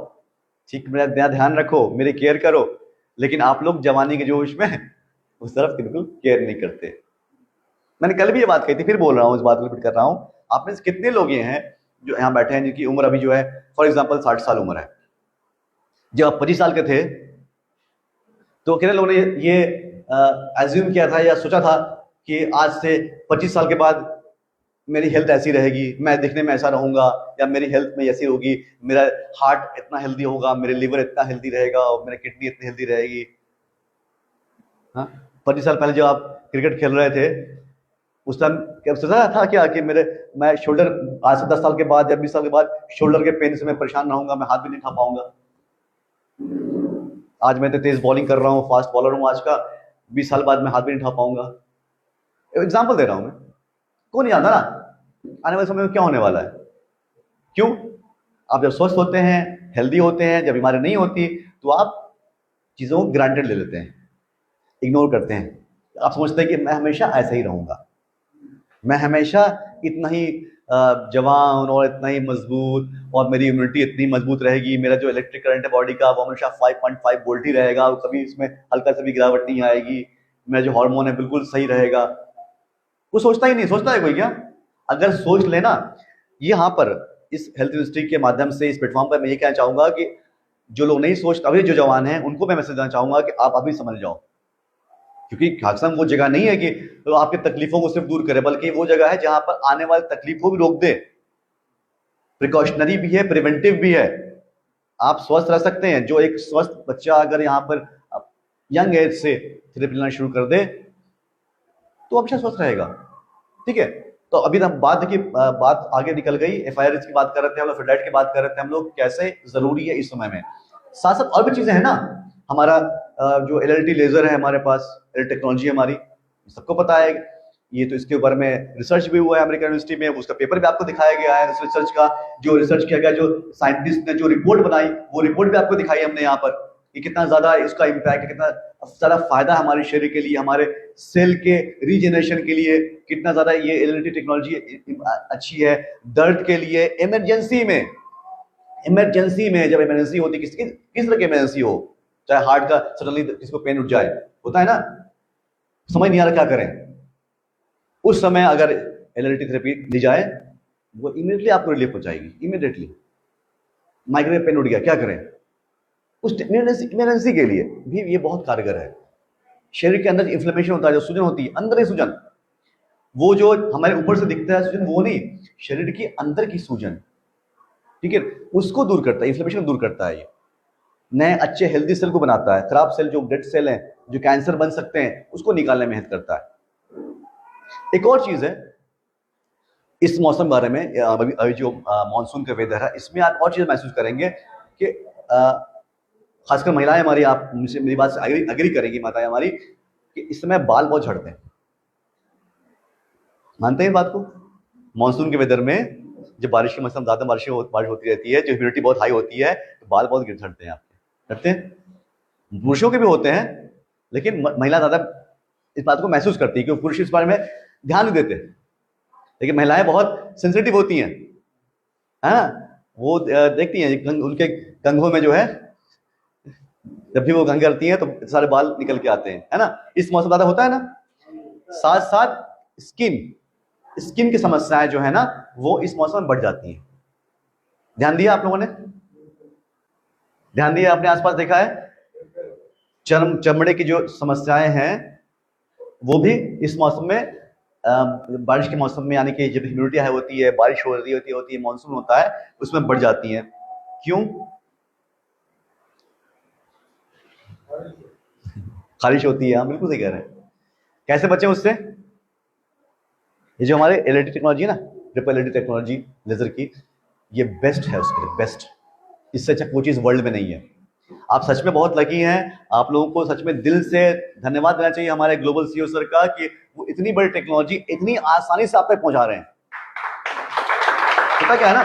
A: ठीक, मेरा ध्यान रखो, मेरी केयर करो। लेकिन आप लोग जवानी के जोश में उस तरफ बिल्कुल केयर नहीं करते। मैंने कल भी ये बात कही थी, फिर बोल रहा हूँ, इस बात को रिपीट कर रहा हूँ। आप में से कितने लोग ये हैं जो यहाँ बैठे हैं जिनकी उम्र अभी जो है फॉर एग्जाम्पल 60 साल उम्र है? जब आप 25 साल के थे तो कितने लोगों ने ये एज्यूम किया था या सोचा था कि आज से 25 साल के बाद मेरी हेल्थ ऐसी रहेगी, मैं दिखने में ऐसा रहूंगा, या मेरी हेल्थ में ऐसी होगी, मेरा हार्ट इतना हेल्दी होगा, मेरे लिवर इतना हेल्दी रहेगा, और मेरी किडनी इतनी हेल्दी रहेगी? हाँ, 25 साल पहले जब आप क्रिकेट खेल रहे थे उस टाइम क्या सोचा था क्या कि मैं शोल्डर आज से 10 साल के बाद या 20 साल के बाद शोल्डर के पेन से मैं परेशान रहूंगा, मैं हाथ भी नहीं उठा पाऊंगा? आज मैं तो तेज बॉलिंग कर रहा हूँ, फास्ट बॉलर हूँ आज का, 20 साल बाद मैं हाथ भी नहीं उठा पाऊंगा। एग्जाम्पल दे रहा हूं मैं, कौन नहीं आता ना आने वाले समय में क्या होने वाला है। क्यों? आप जब स्वस्थ होते हैं, हेल्दी होते हैं, जब बीमारी नहीं होती, तो आप चीजों को ग्रांटेड ले लेते हैं, इग्नोर करते हैं। आप समझते हैं कि मैं हमेशा ऐसा ही रहूंगा, मैं हमेशा इतना ही जवान और इतना ही मजबूत, और मेरी इम्यूनिटी इतनी मजबूत रहेगी, मेरा जो इलेक्ट्रिक करंट है बॉडी का वो हमेशा 5.5 वोल्ट ही रहेगा, कभी इसमें हल्का से भी गिरावट नहीं आएगी, मेरा जो हार्मोन है बिल्कुल सही रहेगा। वो सोचता ही नहीं, सोचता है कोई क्या? अगर सोच लेना, यहाँ पर इस हेल्थ यूनिवर्सिटी के माध्यम से, इस प्लेटफॉर्म पर मैं ये कहना चाहूंगा कि जो लोग नहीं सोचते, अभी जो जवान हैं उनको मैं मैसेज देना चाहूंगा कि आप अभी समझ जाओ, क्योंकि खाकसम वो जगह नहीं है कि तो आपकी तकलीफों को सिर्फ दूर करे, बल्कि वो जगह है जहां पर आने वाली तकलीफों भी रोक दे, प्रिकॉशनरी भी है, प्रिवेंटिव भी है। आप स्वस्थ रह सकते हैं। जो एक स्वस्थ बच्चा अगर यहाँ पर यंग एज से थेरेपी लेना शुरू कर दे तो हमेशा स्वस्थ रहेगा। ठीक है, तो अभी हम बात आगे निकल गई, एफआईआर की बात कर रहे थे हम लोग, फेडाइट की बात कर रहे थे हम लोग, कैसे जरूरी है इस समय में। साथ साथ और भी चीजें हैं ना, हमारा जो एलएलटी लेजर है हमारे पास, टेक्नोलॉजी हमारी सबको पता है, ये तो इसके ऊपर में रिसर्च भी हुआ है अमेरिकन यूनिवर्सिटी में, उसका पेपर भी आपको दिखाया गया है, इस रिसर्च का जो रिसर्च किया गया, जो साइंटिस्ट ने जो रिपोर्ट बनाई वो रिपोर्ट भी आपको दिखाई हमने यहाँ पर, कि कितना ज्यादा इसका इम्पैक्ट, कितना ज्यादा फायदा हमारे शरीर के लिए, हमारे सेल के रीजनरेशन के लिए, कितना ज्यादा ये एलएलटी टेक्नोलॉजी अच्छी है। दर्द के लिए इमरजेंसी में जब इमरजेंसी होती, किस तरह की इमरजेंसी हो, चाहे हार्ट का सडनली किसी को पेन उठ जाए, होता है ना, समझ नहीं आ रहा क्या करें, उस समय अगर एलएलटी थेरेपी दी जाए वो इमीडिएटली आपको रिलीफ पहुंचाएगी। इमीडिएटली माइग्रेन पेन उठ गया, क्या करें, उस इमरजेंसी के लिए भी ये बहुत कारगर है। शरीर के अंदर इन्फ्लेमेशन होता है, जो सूजन होती है, अंदर ही सूजन, वो जो हमारे ऊपर से दिखता है सूजन वो नहीं, शरीर के अंदर की सूजन, ठीक है, उसको दूर करता है, इन्फ्लेमेशन दूर करता है। ये नए अच्छे हेल्दी सेल को बनाता है, खराब सेल जो डेड सेल हैं, जो कैंसर बन सकते हैं, उसको निकालने में हेल्प करता है। एक और चीज है इस मौसम बारे में, अभी जो मानसून का वेदर है, इसमें आप और चीज महसूस करेंगे कि खासकर महिलाएं हमारी, आप मुझसे मेरी बात से अग्री करेंगी माताएं हमारी, कि इस समय बाल बहुत झड़ते हैं। मानते हैं बात को? मानसून के वेदर में जब बारिश के मौसम, ज्यादा बारिश होती रहती है, जो ह्यूमिडिटी बहुत हाई होती है, तो बाल बहुत गिर झड़ते हैं आपके, झड़ते हैं। पुरुषों के भी होते हैं, लेकिन महिला ज्यादा इस बात को महसूस करती है, क्योंकि पुरुष इस बारे में ध्यान नहीं देते, लेकिन महिलाएं बहुत सेंसिटिव होती हैं, हाँ, वो देखती हैं उनके कंधों में जो है, जब भी वो कंघी करती हैं तो सारे बाल निकल के आते हैं, है ना, इस मौसम ज्यादा होता है ना। साथ साथ स्किन, स्किन की समस्याएं जो है ना वो इस मौसम में बढ़ जाती हैं। ध्यान दिया आप लोगों ने? ध्यान दिया? आपने आसपास देखा है चमड़े की जो समस्याएं हैं वो भी इस मौसम में, बारिश के मौसम में, यानी कि जब ह्यूमिडिटी हाई होती है, बारिश हो रही होती है, मानसून होता है, उसमें बढ़ जाती हैं। क्यों? खारिश होती है। हम बिल्कुल सही कह रहे हैं। कैसे बचें उससे? ये जो हमारे एलईडी टेक्नोलॉजी है ना, ट्रिपल एलईडी टेक्नोलॉजी लेजर की, ये बेस्ट है उसके लिए, बेस्ट। इससे अच्छा कोई चीज वर्ल्ड में नहीं है। आप सच में बहुत लकी हैं। आप लोगों को सच में दिल से धन्यवाद देना चाहिए हमारे ग्लोबल सीईओ सर का कि वो इतनी बड़ी टेक्नोलॉजी इतनी आसानी से आप तक पहुंचा रहे हैं। होता क्या है ना,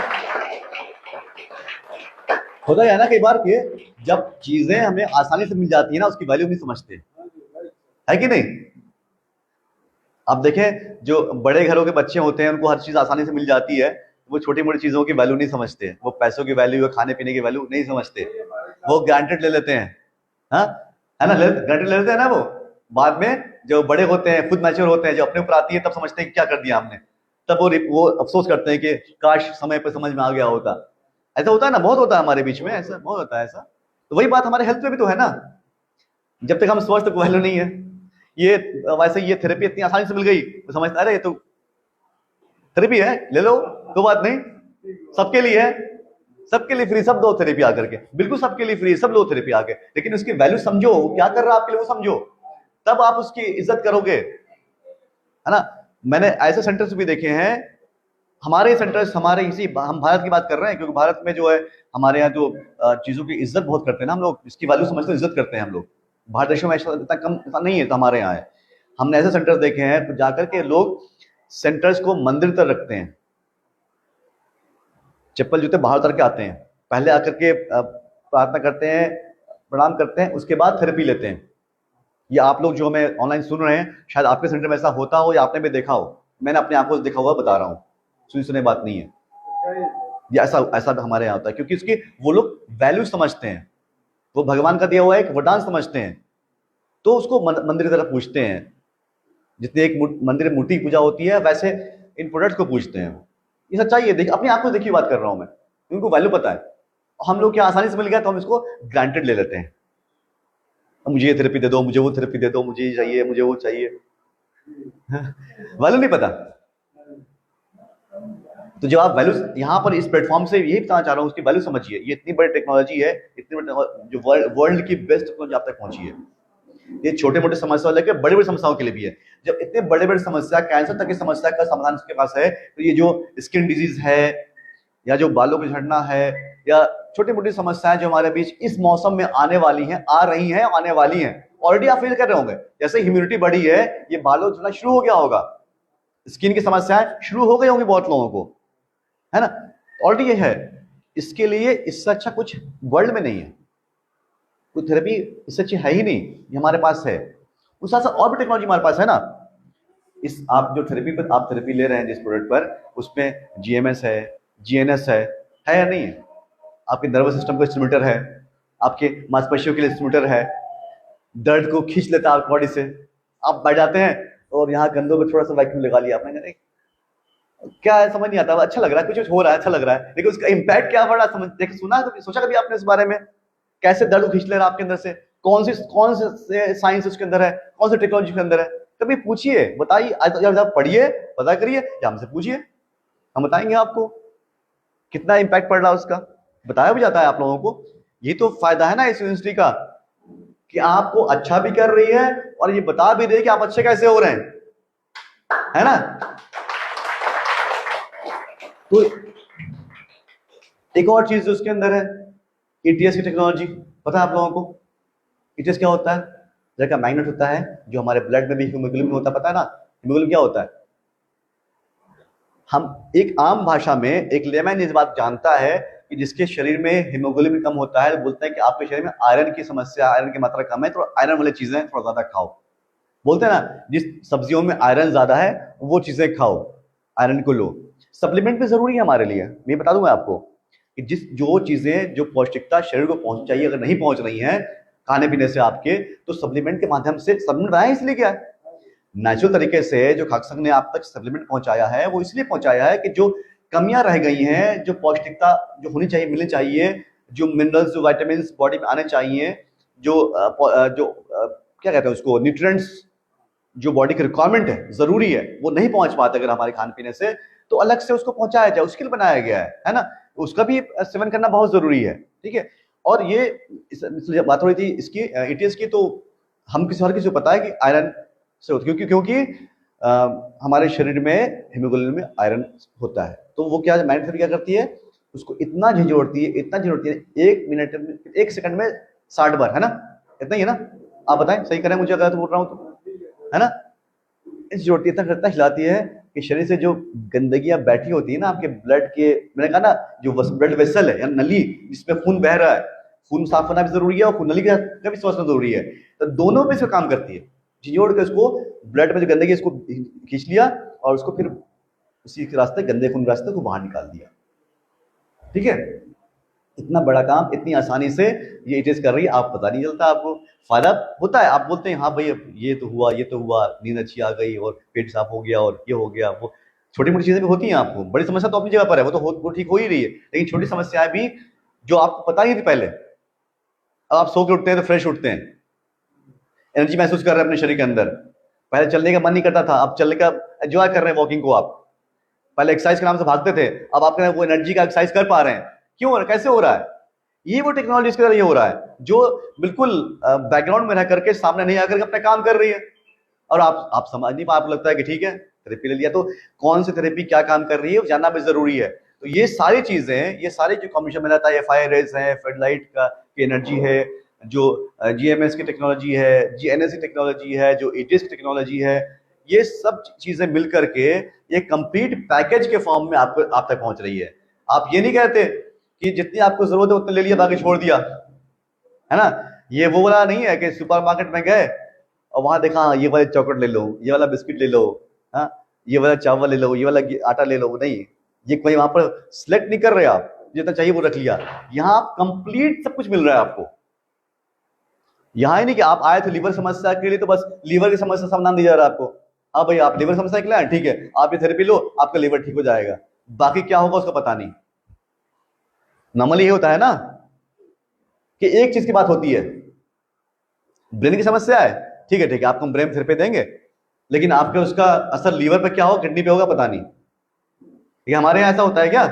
A: होता क्या है ना, कई बार कि जब चीजें हमें आसानी से मिल जाती है ना, उसकी वैल्यू नहीं समझते, है कि नहीं? आप देखें जो बड़े घरों के बच्चे होते हैं उनको हर चीज आसानी से मिल जाती है, वो छोटी मोटी चीजों की वैल्यू नहीं समझते, वो पैसों की वैल्यू या खाने पीने की वैल्यू नहीं समझते, वो ग्रांटेड ले लेते हैं। हाँ, है ना, ग्रांटेड ले लेते हैं ना। वो बाद में जो बड़े होते हैं, खुद मैच्योर होते हैं, जो अपने ऊपर आती है, तब समझते हैं क्या कर दिया हमने। तब वो अफसोस करते हैं कि काश समय पर समझ में आ गया होता। ऐसा होता है ना, बहुत होता है हमारे बीच में, ऐसा बहुत होता है ऐसा। तो वही बात हमारे हेल्थ में भी तो है ना। जब तक हम स्वस्थ, तो वैल्यू नहीं है। ये वैसे ये थेरेपी इतनी आसानी से मिल गई तो समझते अरे ये तो थेरेपी है, ले लो, कोई बात नहीं, सबके लिए है, सबके लिए फ्री, सब लो थेरेपी आकर के, बिल्कुल सबके लिए फ्री, सब लो थेरेपी आके। लेकिन उसकी वैल्यू समझो, क्या कर रहा है आपके लिए वो समझो, तब आप उसकी इज्जत करोगे, है ना। मैंने ऐसे सेंटर्स भी देखे हैं, हमारे सेंटर्स, हमारे इसी, हम भारत की बात कर रहे हैं, क्योंकि भारत में जो है हमारे यहाँ जो चीजों की इज्जत बहुत करते हैं ना हम लोग, इसकी वैल्यू समझते हैं, इज्जत करते हैं हम लोग। बाहर देशों में ऐसा इतना कम, इतना नहीं है तो हमारे यहाँ है। हमने ऐसे सेंटर्स देखे हैं तो जाकर के लोग सेंटर्स को मंदिर तक रखते हैं, चप्पल जूते बाहर उतर के आते हैं, पहले आकर के प्रार्थना करते हैं, प्रणाम करते हैं, उसके बाद थेरेपी लेते हैं। ये आप लोग जो हमें ऑनलाइन सुन रहे हैं, शायद आपके सेंटर में ऐसा होता हो या आपने भी देखा हो। मैंने अपनी आंखों से देखा हुआ बता रहा हूँ, सुनी सुनी बात नहीं है। ये ऐसा ऐसा हमारे यहाँ होता है, क्योंकि उसकी वो लोग वैल्यू समझते हैं, वो भगवान का दिया हुआ एक वरदान समझते हैं, तो उसको मंदिर की तरफ पूछते हैं। जितने एक मंदिर में मूर्ति पूजा होती है, वैसे इन प्रोडक्ट्स को पूछते हैं। ये सच्चाई है, देखिए अपनी आंखों से देखी बात कर रहा हूं मैं, उनको वैल्यू पता है। हम लोग क्या आसानी से मिल गया तो हम इसको ग्रांटेड ले लेते हैं। मुझे ये थेरेपी दे दो, मुझे वो थेरेपी दे दो, मुझे ये चाहिए, मुझे वो चाहिए, वैल्यू नहीं पता। तो जब आप वैल्यू यहाँ पर इस प्लेटफॉर्म से यही बताना चाह रहा हूँ, उसकी वैल्यू समझिए। ये इतनी बड़ी टेक्नोलॉजी है, इतनी बड़ी जो वर्ल्ड की बेस्ट टेक्नोलॉजी आप तक पहुंची है। ये छोटे मोटे समस्या लेकर बड़ी बड़ी समस्याओं के लिए भी है। जब इतने बड़े बड़े समस्या, कैंसर तक की समस्या का समाधान उसके पास है, तो ये जो स्किन डिजीज है, या जो बालों की झड़ना है, या छोटी मोटी समस्याएं जो हमारे बीच इस मौसम में आने वाली हैं, आ रही हैं, आने वाली हैं, ऑलरेडी आप फील कर रहे होंगे। जैसे ह्यूमिडिटी बढ़ी है, ये बालों झड़ना शुरू हो गया होगा, स्किन की समस्याएं शुरू हो गई होंगी बहुत लोगों को, है ना। ऑलरेडी ये है। इसके लिए इससे अच्छा कुछ वर्ल्ड में नहीं है, कोई थेरेपी इससे अच्छी है ही नहीं, ये हमारे पास है। उस साथ और भी टेक्नोलॉजी हमारे पास है ना। इस आप जो थेरेपी पर आप थेरेपी ले रहे हैं जिस प्रोडक्ट पर, उसमें जीएमएस है, जीएनएस है या नहीं है? आपके नर्वस सिस्टम को स्टिमुलेटर है, आपके मांसपेशियों के लिए स्टिमुलेटर है, दर्द को खींच लेता है बॉडी से। आप बैठ जाते हैं और यहाँ कंधों पे थोड़ा सा वैक्यूम लगा लिया आपने, क्या है समझ नहीं आता, अच्छा लग रहा है, कुछ हो रहा है, अच्छा लग रहा है, लेकिन उसका इम्पैक्ट क्या पड़ा समझ देख, सुना कभी, सोचा कभी आपने इस बारे में? कैसे दर्द खींच ले रहा है आपके अंदर से, कौन से साइंस उसके अंदर है, कौन सी टेक्नोलॉजी के अंदर है? कभी पूछिए, बताइए, पढ़िए, पता करिए, या हमसे पूछिए, हम बताएंगे आपको कितना इम्पैक्ट पड़ रहा है उसका, बताया भी जाता है आप लोगों को। ये तो फायदा है ना इस यूनिवर्सिटी का, कि आपको अच्छा भी कर रही है और ये बता भी रही है कि आप अच्छे कैसे हो रहे हैं, है ना। तो एक और चीज जो उसके अंदर है, ईटीएस की टेक्नोलॉजी, पता है आप लोगों को ईटीएस क्या होता है? जैसे का मैग्नेट होता है जो हमारे ब्लड में भी हीमोग्लोबिन होता है, पता है ना हीमोग्लोबिन क्या होता है? हम एक आम भाषा में, एक लेमैन इस बात जानता है कि जिसके शरीर में हीमोग्लोबिन कम होता है, बोलते हैं कि आपके शरीर में आयरन की समस्या, आयरन की मात्रा कम है, तो आयरन वाली चीजें थोड़ा ज्यादा खाओ। बोलते हैं ना, जिस सब्जियों में आयरन ज्यादा है वो चीजें खाओ, आयरन को लो। सप्लीमेंट भी जरूरी है हमारे लिए, मैं बता दूंगा आपको कि जो चीजें, जो पौष्टिकता शरीर को पहुंच चाहिए, अगर नहीं पहुंच रही हैं खाने पीने से आपके, तो सप्लीमेंट के माध्यम से। सप्लीमेंट बनाया इसलिए क्या है? नेचुरल तरीके से जो खाक संघ ने आप तक सप्लीमेंट पहुंचाया है वो इसलिए पहुंचाया है कि जो कमियां रह गई हैं, जो पौष्टिकता जो होनी चाहिए, मिलनी चाहिए, जो मिनरल्स जो विटामिन बॉडी में आने चाहिए, जो क्या कहते हैं उसको, न्यूट्रिएंट्स जो बॉडी की रिक्वायरमेंट है, जरूरी है, वो नहीं पहुंच पाते अगर हमारे खाने पीने से, तो अलग से उसको पहुंचाया जाए, उसके लिए बनाया गया है ना। उसका भी सेवन करना बहुत जरूरी है, ठीक है। और ये बात हो रही थी इसकी ईटीएस की, तो हम हर किसी को पता है कि आयरन से होती है, क्योंकि हमारे शरीर में हीमोग्लोबिन में आयरन होता है। तो वो क्या मैग्नेट क्या करती है, उसको इतना झिझोड़ती है, इतना झिझोड़ती है, 1 मिनट में 1 सेकंड में 60 बार, है ना, इतना ही है ना। आप बताएं, सही करें मुझे अगर तो बोल रहा हूँ तो, है ना। इस जोड़ती इतना करता हिलाती है कि शरीर से जो गंदगियां बैठी होती है ना आपके ब्लड के, मैंने कहा ना, जो ब्लड वेसल है या नली जिसमें खून बह रहा है, खून साफ होना भी जरूरी है और खून नली का भी समझना जरूरी है, तो दोनों पे इसका काम करती है। झिझोड़ के उसको ब्लड में जो गंदगी इसको खींच लिया और उसको फिर उसी रास्ते, गंदे खून रास्ते को बाहर निकाल दिया, ठीक है। इतना बड़ा काम इतनी आसानी से ये ईटीएस कर रही है, आप पता नहीं चलता, आपको फायदा होता है। आप बोलते हैं हाँ भाई ये तो हुआ, ये तो हुआ, नींद अच्छी आ गई और पेट साफ हो गया और ये हो गया, वो छोटी मोटी चीजें भी होती हैं। आपको बड़ी समस्या तो अपनी जगह पर है, वो ठीक हो ही रही है, लेकिन छोटी समस्याएं भी जो आपको पता नहीं थी पहले, अब आप सो के उठते हैं तो फ्रेश उठते हैं, एनर्जी महसूस कर रहे हैं अपने शरीर के अंदर। पहले चलने का मन नहीं करता था, अब चलने का एंजॉय कर रहे हैं वॉकिंग को। आप पहले एक्सरसाइज के नाम से भागते थे, अब आप वो एनर्जी का एक्सरसाइज कर पा रहे हैं। क्यों हो रहा है, कैसे हो रहा है? ये वो टेक्नोलॉजी इसके ये हो रहा है जो बिल्कुल बैकग्राउंड में रह करके सामने नहीं आकर अपना काम कर रही है, और आप समझ नहीं पा, आपको लगता है कि ठीक है थेरेपी ले लिया, तो कौन सी थेरेपी क्या काम कर रही है जानना भी जरूरी है। तो ये सारी चीजें, ये सारे जो कॉम्बिनेशन में रहता है, FI रेज है, फेडलाइट का की एनर्जी है, जो GMS की टेक्नोलॉजी है, GNS की टेक्नोलॉजी है, जो ETS की टेक्नोलॉजी है, ये सब चीजें मिल करके ये कंप्लीट पैकेज के फॉर्म में आप तक पहुंच रही है। आप ये नहीं कहते कि जितनी आपको जरूरत है उतने ले लिया, बाकी छोड़ दिया, है ना। ये वो वाला नहीं है कि सुपरमार्केट में गए और वहां देखा हाँ ये वाला चॉकलेट ले लो, ये वाला बिस्किट ले लो, हाँ ये वाला चावल ले लो, ये वाला आटा ले लो, नहीं, ये कोई वहां पर सिलेक्ट नहीं कर रहे आप, जितना चाहिए वो रख लिया। यहाँ आप कंप्लीट सब कुछ मिल रहा है आपको। यहाँ ही नहीं कि आप आए थे लीवर समस्या के लिए तो बस लीवर की समस्या समाधान दिया जा रहा है आपको, हाँ भाई आप लीवर समस्या के लिए आए, ठीक है आप ये थेरेपी लो, आपका लीवर ठीक हो जाएगा, बाकी क्या होगा उसका पता नहीं। नॉर्मली ये होता है ना कि एक चीज की बात होती है, ब्रेन की समस्या है, ठीक है आपको हम ब्रेन थेरेपी देंगे, लेकिन आपके उसका असर लीवर पे क्या हो, किडनी पे होगा, पता नहीं। ये हमारे यहाँ ऐसा होता है क्या,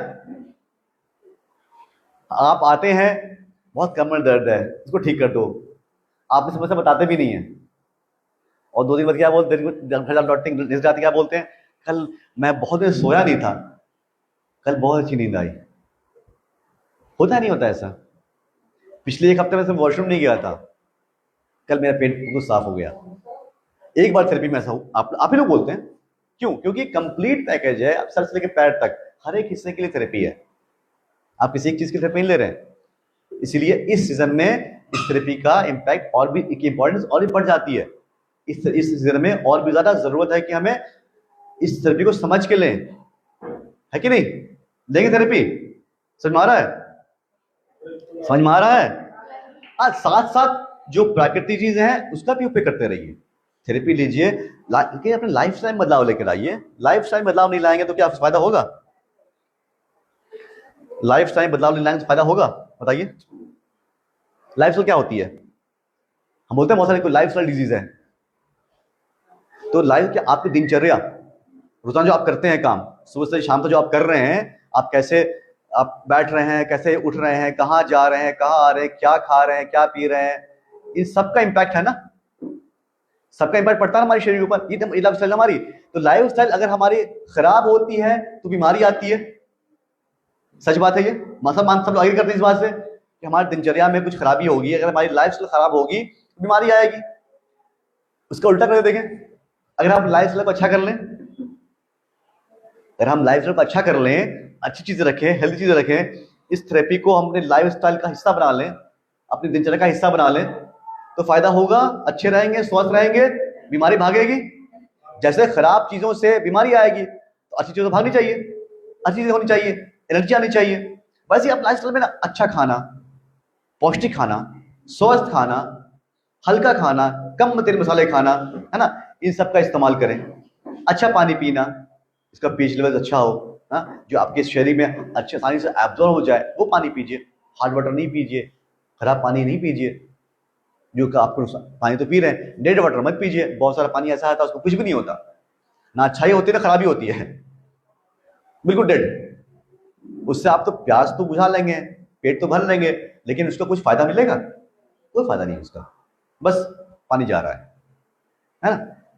A: आप आते हैं बहुत कमर दर्द है इसको ठीक कर दो, आप इस समस्या बताते भी नहीं है, और 2 दिन बाद क्या बोलते हैं, क्या बोलते हैं, कल मैं बहुत दिन सोया नहीं था, कल बहुत अच्छी नींद आई। होता नहीं होता ऐसा, पिछले 1 हफ्ते में से वॉशरूम नहीं गया था, कल मेरा पेट बिल्कुल साफ हो गया। एक बार थेरेपी में ऐसा हो, आप ही लोग बोलते हैं क्यों, क्योंकि कंप्लीट पैकेज है, आप सर से लेकर पैर तक हर एक हिस्से के लिए थेरेपी है, आप किसी एक चीज की थेरेपी नहीं ले रहे हैं। इसीलिए इस सीजन में इस थेरेपी का इम्पैक्ट और भी, इंपॉर्टेंस और भी बढ़ जाती है। इस सीजन में और भी ज्यादा जरूरत है कि हमें इस थेरेपी को समझ के लें, है कि नहीं। लेंगे थेरेपी, समझ में आ रहा है, समझ में आ रहा है। साथ साथ जो प्राकृतिक चीजें हैं उसका भी उपयोग करते रहिए, थेरेपी लीजिए, अपने लाइफ स्टाइल बदलाव लेकर आइए। लाइफ स्टाइल बदलाव नहीं लाएंगे तो क्या फायदा होगा, लाइफ स्टाइल बदलाव नहीं लाएंगे तो फायदा होगा, बताइए। लाइफ स्टाइल क्या होती है, हम बोलते हैं बहुत सारे लाइफ स्टाइल डिजीज है, तो लाइफ क्या, आपकी दिनचर्या, रोजाना जो आप करते हैं काम, सुबह से शाम तक जो आप कर रहे हैं, आप कैसे आप बैठ रहे हैं, कैसे उठ रहे हैं, कहाँ जा रहे हैं, कहाँ आ रहे हैं, क्या खा रहे हैं, क्या पी रहे हैं, इन सबका इंपैक्ट है ना, सबका इंपैक्ट पड़ता है हमारे शरीर के ऊपर। ये लाइफ स्टाइल हमारी, तो लाइफ स्टाइल अगर हमारी खराब होती है तो बीमारी आती है, सच बात है ये, सब लोग आगे करते हैं इस बात से कि हमारी दिनचर्या में कुछ खराबी होगी, अगर हमारी लाइफ स्टाइल खराब होगी तो बीमारी आएगी। उसका उल्टा करके देखें, अगर हम लाइफ स्टाइल को अच्छा कर लें, अगर हम लाइफ स्टाइल को अच्छा कर लें, अच्छी चीजें रखें, हेल्दी चीजें रखें, इस थेरेपी को हमने लाइफ स्टाइल का हिस्सा बना लें, अपनी दिनचर्या का हिस्सा बना लें, तो फायदा होगा, अच्छे रहेंगे, स्वस्थ रहेंगे, बीमारी भागेगी। जैसे खराब चीजों से बीमारी आएगी तो अच्छी चीजों भागनी चाहिए, अच्छी चीजें होनी चाहिए, एनर्जी आनी चाहिए। वैसे आप लाइफ स्टाइल में ना अच्छा खाना, पौष्टिक खाना, स्वस्थ खाना, हल्का खाना, कम तेल मसाले खाना, है ना, इन सब का इस्तेमाल करें। अच्छा पानी पीना, इसका पीएच लेवल अच्छा हो, हाँ, जो आपके शरीर में अच्छे आसानी से एब्जॉर्ब हो जाए वो पानी पीजिए। हार्ड वाटर नहीं पीजिए, खराब पानी नहीं पीजिए, जो कि आपको पानी तो पी रहे हैं, डेड वाटर मत पीजिए। बहुत सारा पानी ऐसा आता है उसको कुछ भी नहीं होता, ना अच्छाई होती है ना खराबी होती है, बिल्कुल डेड। उससे आप तो प्यास तो बुझा लेंगे, पेट तो भर लेंगे, लेकिन उसका कुछ फायदा मिलेगा? कोई फायदा नहीं उसका, बस पानी जा रहा है ना।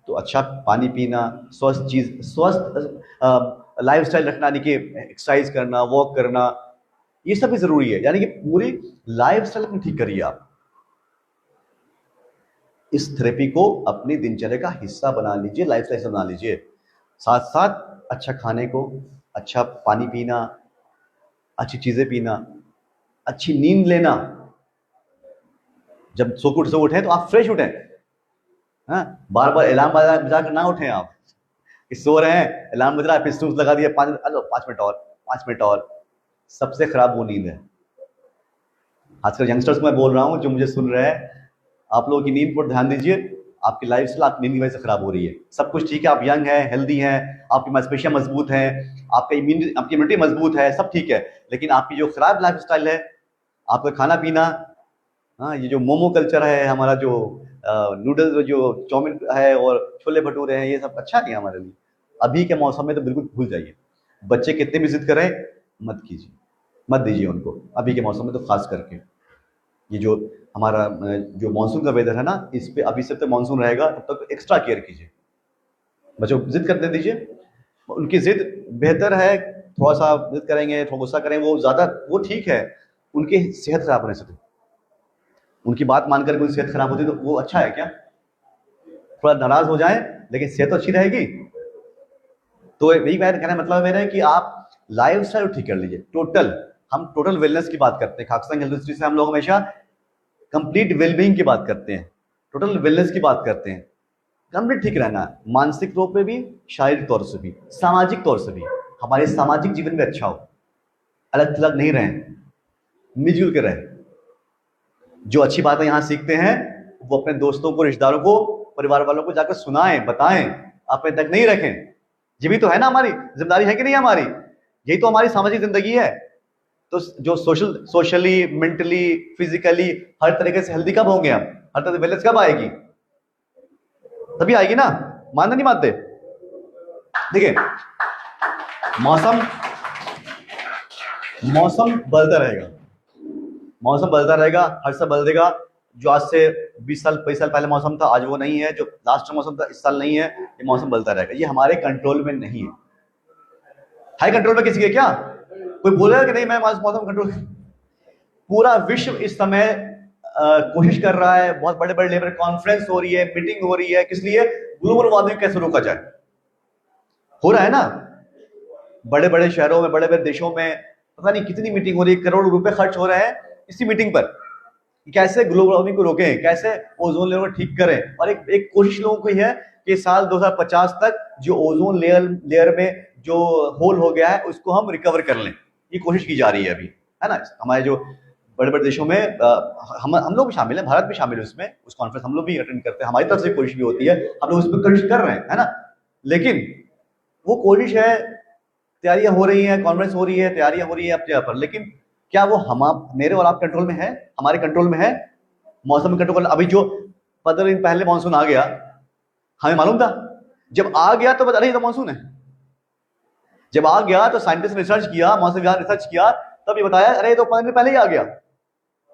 A: तो अच्छा पानी पीना, स्वस्थ चीज, स्वस्थ लाइफस्टाइल रखना, यानी कि एक्सरसाइज करना, वॉक करना, ये सब भी जरूरी है। यानी कि पूरी लाइफस्टाइल अपनी ठीक करिए आप। इस थेरेपी को अपनी दिनचर्या का हिस्सा बना लीजिए, लाइफस्टाइल से बना लीजिए। साथ साथ अच्छा खाने को, अच्छा पानी पीना, अच्छी चीजें पीना, अच्छी नींद लेना। जब सो उठे तो आप फ्रेश उठें, हाँ, बार बार अलार्म बजा कर ना उठें आप कि सो रहे हैं, अलार्म बज रहा है, फिर स्नूज लगा दिया, 5 मिनट और, 5 मिनट और। सबसे खराब वो नींद है। आजकल यंगस्टर्स को मैं बोल रहा हूँ जो मुझे सुन रहे हैं, आप लोगों की नींद पर ध्यान दीजिए। आपकी लाइफ स्टाइल आपकी नींद की वजह से खराब हो रही है। सब कुछ ठीक है, आप यंग हैं, हेल्दी हैं, आपकी मांसपेशियां मजबूत हैं, आपकी इम्यूनिटी मजबूत है, सब ठीक है, लेकिन आपकी जो खराब लाइफ स्टाइल है, आपका खाना पीना, हाँ, ये जो मोमो कल्चर है हमारा, जो नूडल्स, जो चाउमीन है और छोले भटूरे हैं, ये सब अच्छा नहीं है हमारे लिए। अभी के मौसम में तो बिल्कुल भूल जाइए। बच्चे कितने भी जिद करें, मत कीजिए, मत दीजिए उनको, अभी के मौसम में तो खास करके। ये जो हमारा जो मानसून का वेदर है ना, इस पे अभी से तो मानसून रहेगा, तब तक एक्स्ट्रा केयर कीजिए। बच्चों को जिद करने दीजिए, उनकी जिद बेहतर है। थोड़ा सा जिद करेंगे, थोड़ा गुस्सा करेंगे, वो ज्यादा, वो ठीक है, उनकी सेहत खराब होने से, उनकी बात मानकर उनकी सेहत खराब होती तो वो अच्छा है क्या? थोड़ा नाराज हो जाए लेकिन सेहत तो अच्छी रहेगी। तो यही कहने का मतलब मेरा है कि आप लाइफ स्टाइल ठीक कर लीजिए टोटल। हम टोटल वेलनेस की बात करते हैं खाकसंग हेल्थ इंस्टीट्यूट से, हम लोग हमेशा कंप्लीट वेलबींग की बात करते हैं, टोटल वेलनेस की बात करते हैं। कंप्लीट ठीक रहना, मानसिक तौर पे भी, शारीरिक तौर से भी, सामाजिक तौर से भी, हमारे सामाजिक जीवन में अच्छा हो, अलग थलग नहीं रहे, मिलजुल के रहे। जो अच्छी बातें यहाँ सीखते हैं वो अपने दोस्तों को, रिश्तेदारों को, परिवार वालों को जाकर सुनाएं, बताएं, अपने तक नहीं रखें। ये भी तो है ना, हमारी जिम्मेदारी है कि नहीं हमारी? यही तो हमारी सामाजिक जिंदगी है। तो जो सोशली, मेंटली, फिजिकली हर तरीके से हेल्दी कब होंगे हम? हर तरह से वेलनेस कब आएगी? तभी आएगी ना। मानते नहीं मानते? देखिए, मौसम बदलता रहेगा, मौसम बदलता रहेगा, हर साल बदलेगा। जो आज से 20 साल 25 साल पहले मौसम था, आज वो नहीं है। जो लास्ट मौसम था, इस साल नहीं है। ये मौसम बदलता रहेगा, ये हमारे कंट्रोल में नहीं है। हाई कंट्रोल में किसी के क्या? कोई बोलेगा कि नहीं मैं मौसम कंट्रोल? पूरा विश्व इस समय कोशिश कर रहा है, बहुत बड़े बड़े लेवल कॉन्फ्रेंस हो रही है, मीटिंग हो रही है, किस लिए? ग्लोबल वार्मिंग कैसे रोका जाए। हो रहा है ना, बड़े बड़े शहरों में, बड़े बड़े देशों में पता नहीं कितनी मीटिंग हो रही है, करोड़ों रुपए खर्च हो रहे हैं इसी मीटिंग पर, कैसे ग्लोबल वार्मिंग को रोकें, कैसे ओजोन लेयर को ठीक करें। और एक कोशिश लोगों की है कि साल 2050 तक जो ओजोन लेयर में जो होल हो गया है उसको हम रिकवर कर लें। ये कोशिश की जा रही है अभी, है ना। हमारे जो बड़े बड़े देशों में हम लोग भी शामिल हैं, भारत भी शामिल है उसमें। उस कॉन्फ्रेंस हम लोग भी अटेंड करते हैं, हमारी तरफ से कोशिश भी होती है, हम लोग उस पर कोशिश कर रहे हैं, है ना। लेकिन वो कोशिश है, तैयारियां हो रही हैं, कॉन्फ्रेंस हो रही है, तैयारियां हो रही है अपने जगह पर, लेकिन क्या वो हम मेरे और आप कंट्रोल में है? हमारे कंट्रोल में है? मौसम कंट्रोल? अभी जो 15 दिन पहले मानसून आ गया, हमें मालूम था? जब आ गया तो बता रही तो मानसून है। जब आ गया तो साइंटिस्ट ने रिसर्च किया, मौसम विभाग रिसर्च किया, तब ये बताया अरे तो 15 दिन पहले ही आ गया।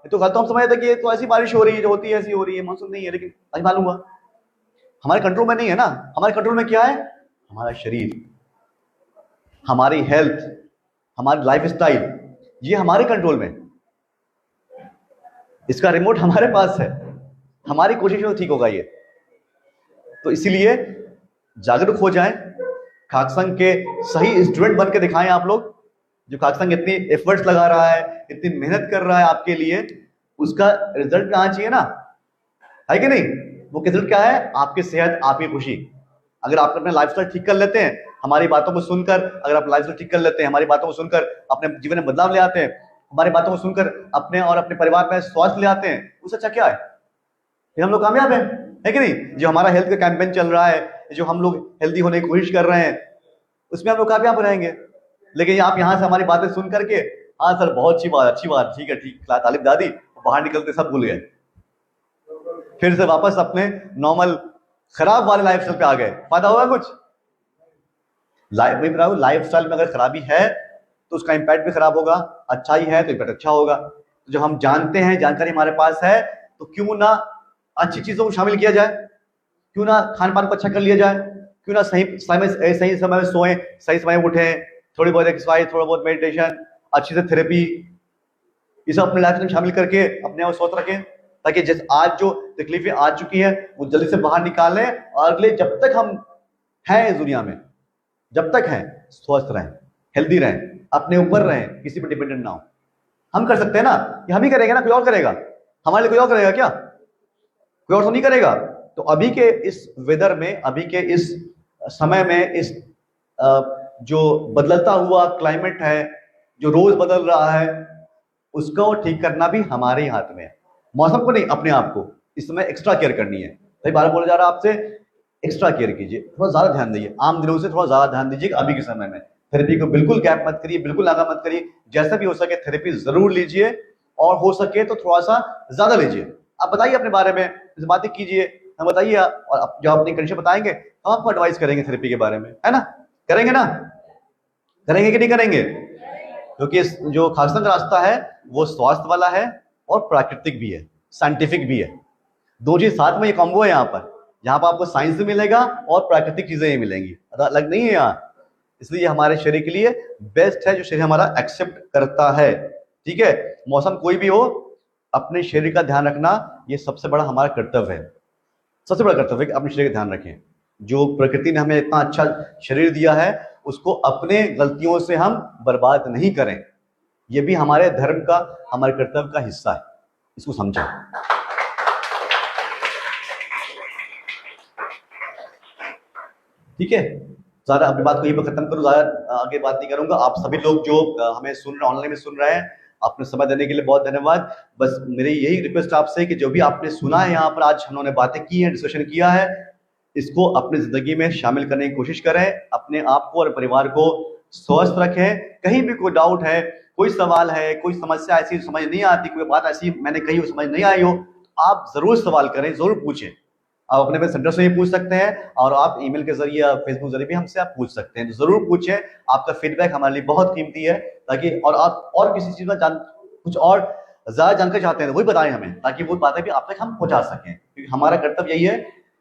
A: तो कल तो हम समझ थे कि तो ऐसी बारिश हो रही है, जो होती है ऐसी हो रही है, मानसून नहीं है। लेकिन अभी मालूम हुआ हमारे कंट्रोल में नहीं है ना। हमारे कंट्रोल में क्या है? हमारा शरीर, हमारी हेल्थ, हमारी लाइफ स्टाइल, ये हमारे कंट्रोल में। इसका रिमोट हमारे पास है, हमारी कोशिश में ठीक होगा ये। तो इसीलिए जागरूक हो जाएं, खाकसंग के सही स्टूडेंट बन के दिखाएं आप लोग। जो खाकसंग इतनी एफर्ट्स लगा रहा है, इतनी मेहनत कर रहा है आपके लिए, उसका रिजल्ट आना चाहिए ना, है कि नहीं? वो रिजल्ट क्या है? आपकी सेहत, आपकी खुशी। अगर आप अपना लाइफस्टाइल ठीक कर लेते हैं, हमारी बातों को सुनकर, अगर आप लाइफस्टाइल ठीक कर लेते हैं, हमारी बातों को सुनकर अपने जीवन में बदलाव ले आते हैं, हमारी बातों को सुनकर अपने और अपने परिवार में स्वास्थ्य ले आते हैं, उससे अच्छा क्या है? फिर हम लोग कामयाब है कि नहीं? जो हमारा हेल्थ का कैंपेन चल रहा है, जो हम लोग हेल्दी होने की कोशिश कर रहे हैं, उसमें हम लोग कामयाब रहेंगे। लेकिन आप यहाँ से हमारी बातें सुन करके, हाँ सर बहुत अच्छी बात, ठीक है ठीक, तालिब दादी, बाहर निकलते सब भूल गए, फिर से वापस अपने नॉर्मल खराब वाले लाइफस्टाइल पे आ गए। फायदा होगा कुछ? लाइफस्टाइल में अगर खराबी है तो उसका इंपैक्ट भी खराब होगा, अच्छाई है तो इंपैक्ट अच्छा होगा। तो जब हम जानते हैं, जानकारी हमारे पास है, तो क्यों ना अच्छी चीजों को शामिल किया जाए, क्यों ना खान पान को अच्छा कर लिया जाए, क्यों ना सही समय में सोएं, सही समय में उठें, थोड़ी बहुत एक्सरसाइज, थोड़ा बहुत मेडिटेशन, अच्छी से थेरेपी, ये सब अपने लाइफ में शामिल करके अपने आप स्वस्थ रखें, ताकि जैसे आज जो तकलीफें आ चुकी हैं वो जल्दी से बाहर निकालें, और अगले जब तक हम हैं इस दुनिया में, जब तक हैं, स्वस्थ रहें, हेल्दी रहें, अपने ऊपर रहें, किसी पर डिपेंडेंट ना हो। हम कर सकते हैं ना, कि हम ही करेंगे ना, कोई और करेगा? हमारे लिए कोई और करेगा क्या? कोई और तो नहीं करेगा। तो अभी के इस वेदर में, अभी के इस समय में, इस जो बदलता हुआ क्लाइमेट है, जो रोज बदल रहा है, उसको ठीक करना भी हमारे ही हाथ में है। मौसम को नहीं, अपने आप को इस समय एक्स्ट्रा केयर करनी है। भाई बार बोला जा रहा है आपसे, एक्स्ट्रा केयर कीजिए, थोड़ा ज्यादा ध्यान दीजिए, आम दिनों से थोड़ा ज्यादा ध्यान दीजिए अभी के समय में। थेरेपी को बिल्कुल गैप मत करिए, बिल्कुल नागा मत करिए, जैसा भी हो सके थेरेपी जरूर लीजिए, और हो सके तो थोड़ा सा ज्यादा लीजिए। आप बताइए अपने बारे में, इस बातें कीजिए, हम बताइए, और जो अपनी कंडीशन बताएंगे हम आपको एडवाइस करेंगे थेरेपी के बारे में, है ना? करेंगे ना? करेंगे कि नहीं करेंगे? क्योंकि इस जो खाकसंग रास्ता है वो स्वास्थ्य वाला है और प्राकृतिक भी है, साइंटिफिक भी है। दो चीज साथ में ये कॉम्बो है यहाँ पर आपको साइंस भी मिलेगा और प्राकृतिक चीजें ही मिलेंगी, अलग नहीं है यहाँ। इसलिए हमारे शरीर के लिए बेस्ट है जो शरीर हमारा एक्सेप्ट करता है। ठीक है, मौसम कोई भी हो, अपने शरीर का ध्यान रखना ये सबसे बड़ा हमारा कर्तव्य है, सबसे बड़ा कर्तव्य है कि अपने शरीर का ध्यान रखें। जो प्रकृति ने हमें इतना अच्छा शरीर दिया है, उसको अपने गलतियों से हम बर्बाद नहीं करें। ये भी हमारे धर्म का, हमारे कर्तव्य का हिस्सा है, इसको समझें। ठीक है, ज्यादा अपनी बात को यहीं पर खत्म करूं, ज्यादा आगे बात नहीं करूंगा। आप सभी लोग जो हमें सुन रहे, ऑनलाइन में सुन रहे हैं, आपने समय देने के लिए बहुत धन्यवाद। बस मेरी यही रिक्वेस्ट आपसे कि जो भी आपने सुना है यहाँ पर, आज हम लोगों ने बातें की हैं, डिस्कशन किया है, इसको अपनी जिंदगी में शामिल करने की कोशिश करें, अपने आप को और परिवार को स्वस्थ रखें। कहीं भी कोई डाउट है, कोई सवाल है, कोई समस्या ऐसी समझ नहीं आती, कोई बात ऐसी मैंने कही हो समझ नहीं आई हो, आप जरूर सवाल करें, जरूर पूछें। आप अपने सेंटर से भी पूछ सकते हैं, और आप ईमेल के जरिए, फेसबुक जरिए भी हमसे आप पूछ सकते हैं। तो जरूर पूछें, आपका फीडबैक हमारे लिए बहुत कीमती है, ताकि और आप और किसी चीज में कुछ और ज्यादा जानकारी चाहते हैं वही बताएं हमें, ताकि वो बातें भी आप तक हम पहुंचा सकें। क्योंकि हमारा कर्तव्य यही है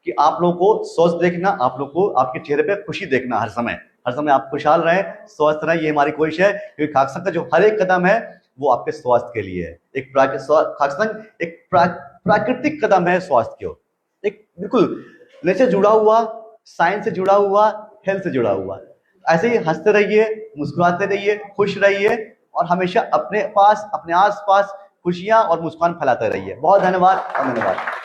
A: कि आप लोगों को स्वस्थ देखना, आप लोग को आपके चेहरे पे खुशी देखना, हर समय आप खुशहाल रहें, स्वस्थ रहें, ये हमारी कोशिश है। क्योंकि खाकसंग का जो हर एक कदम है वो आपके स्वास्थ्य के लिए है। एक खाकसंग एक प्राकृतिक कदम है स्वास्थ्य की ओर, एक बिल्कुल नेचर जुड़ा हुआ, साइंस से जुड़ा हुआ, हेल्थ से जुड़ा हुआ। ऐसे ही हंसते रहिए, मुस्कुराते रहिए, खुश रहिए, और हमेशा अपने पास, अपने आस पास खुशियां और मुस्कान फैलाते रहिए। बहुत धन्यवाद और धन्यवाद।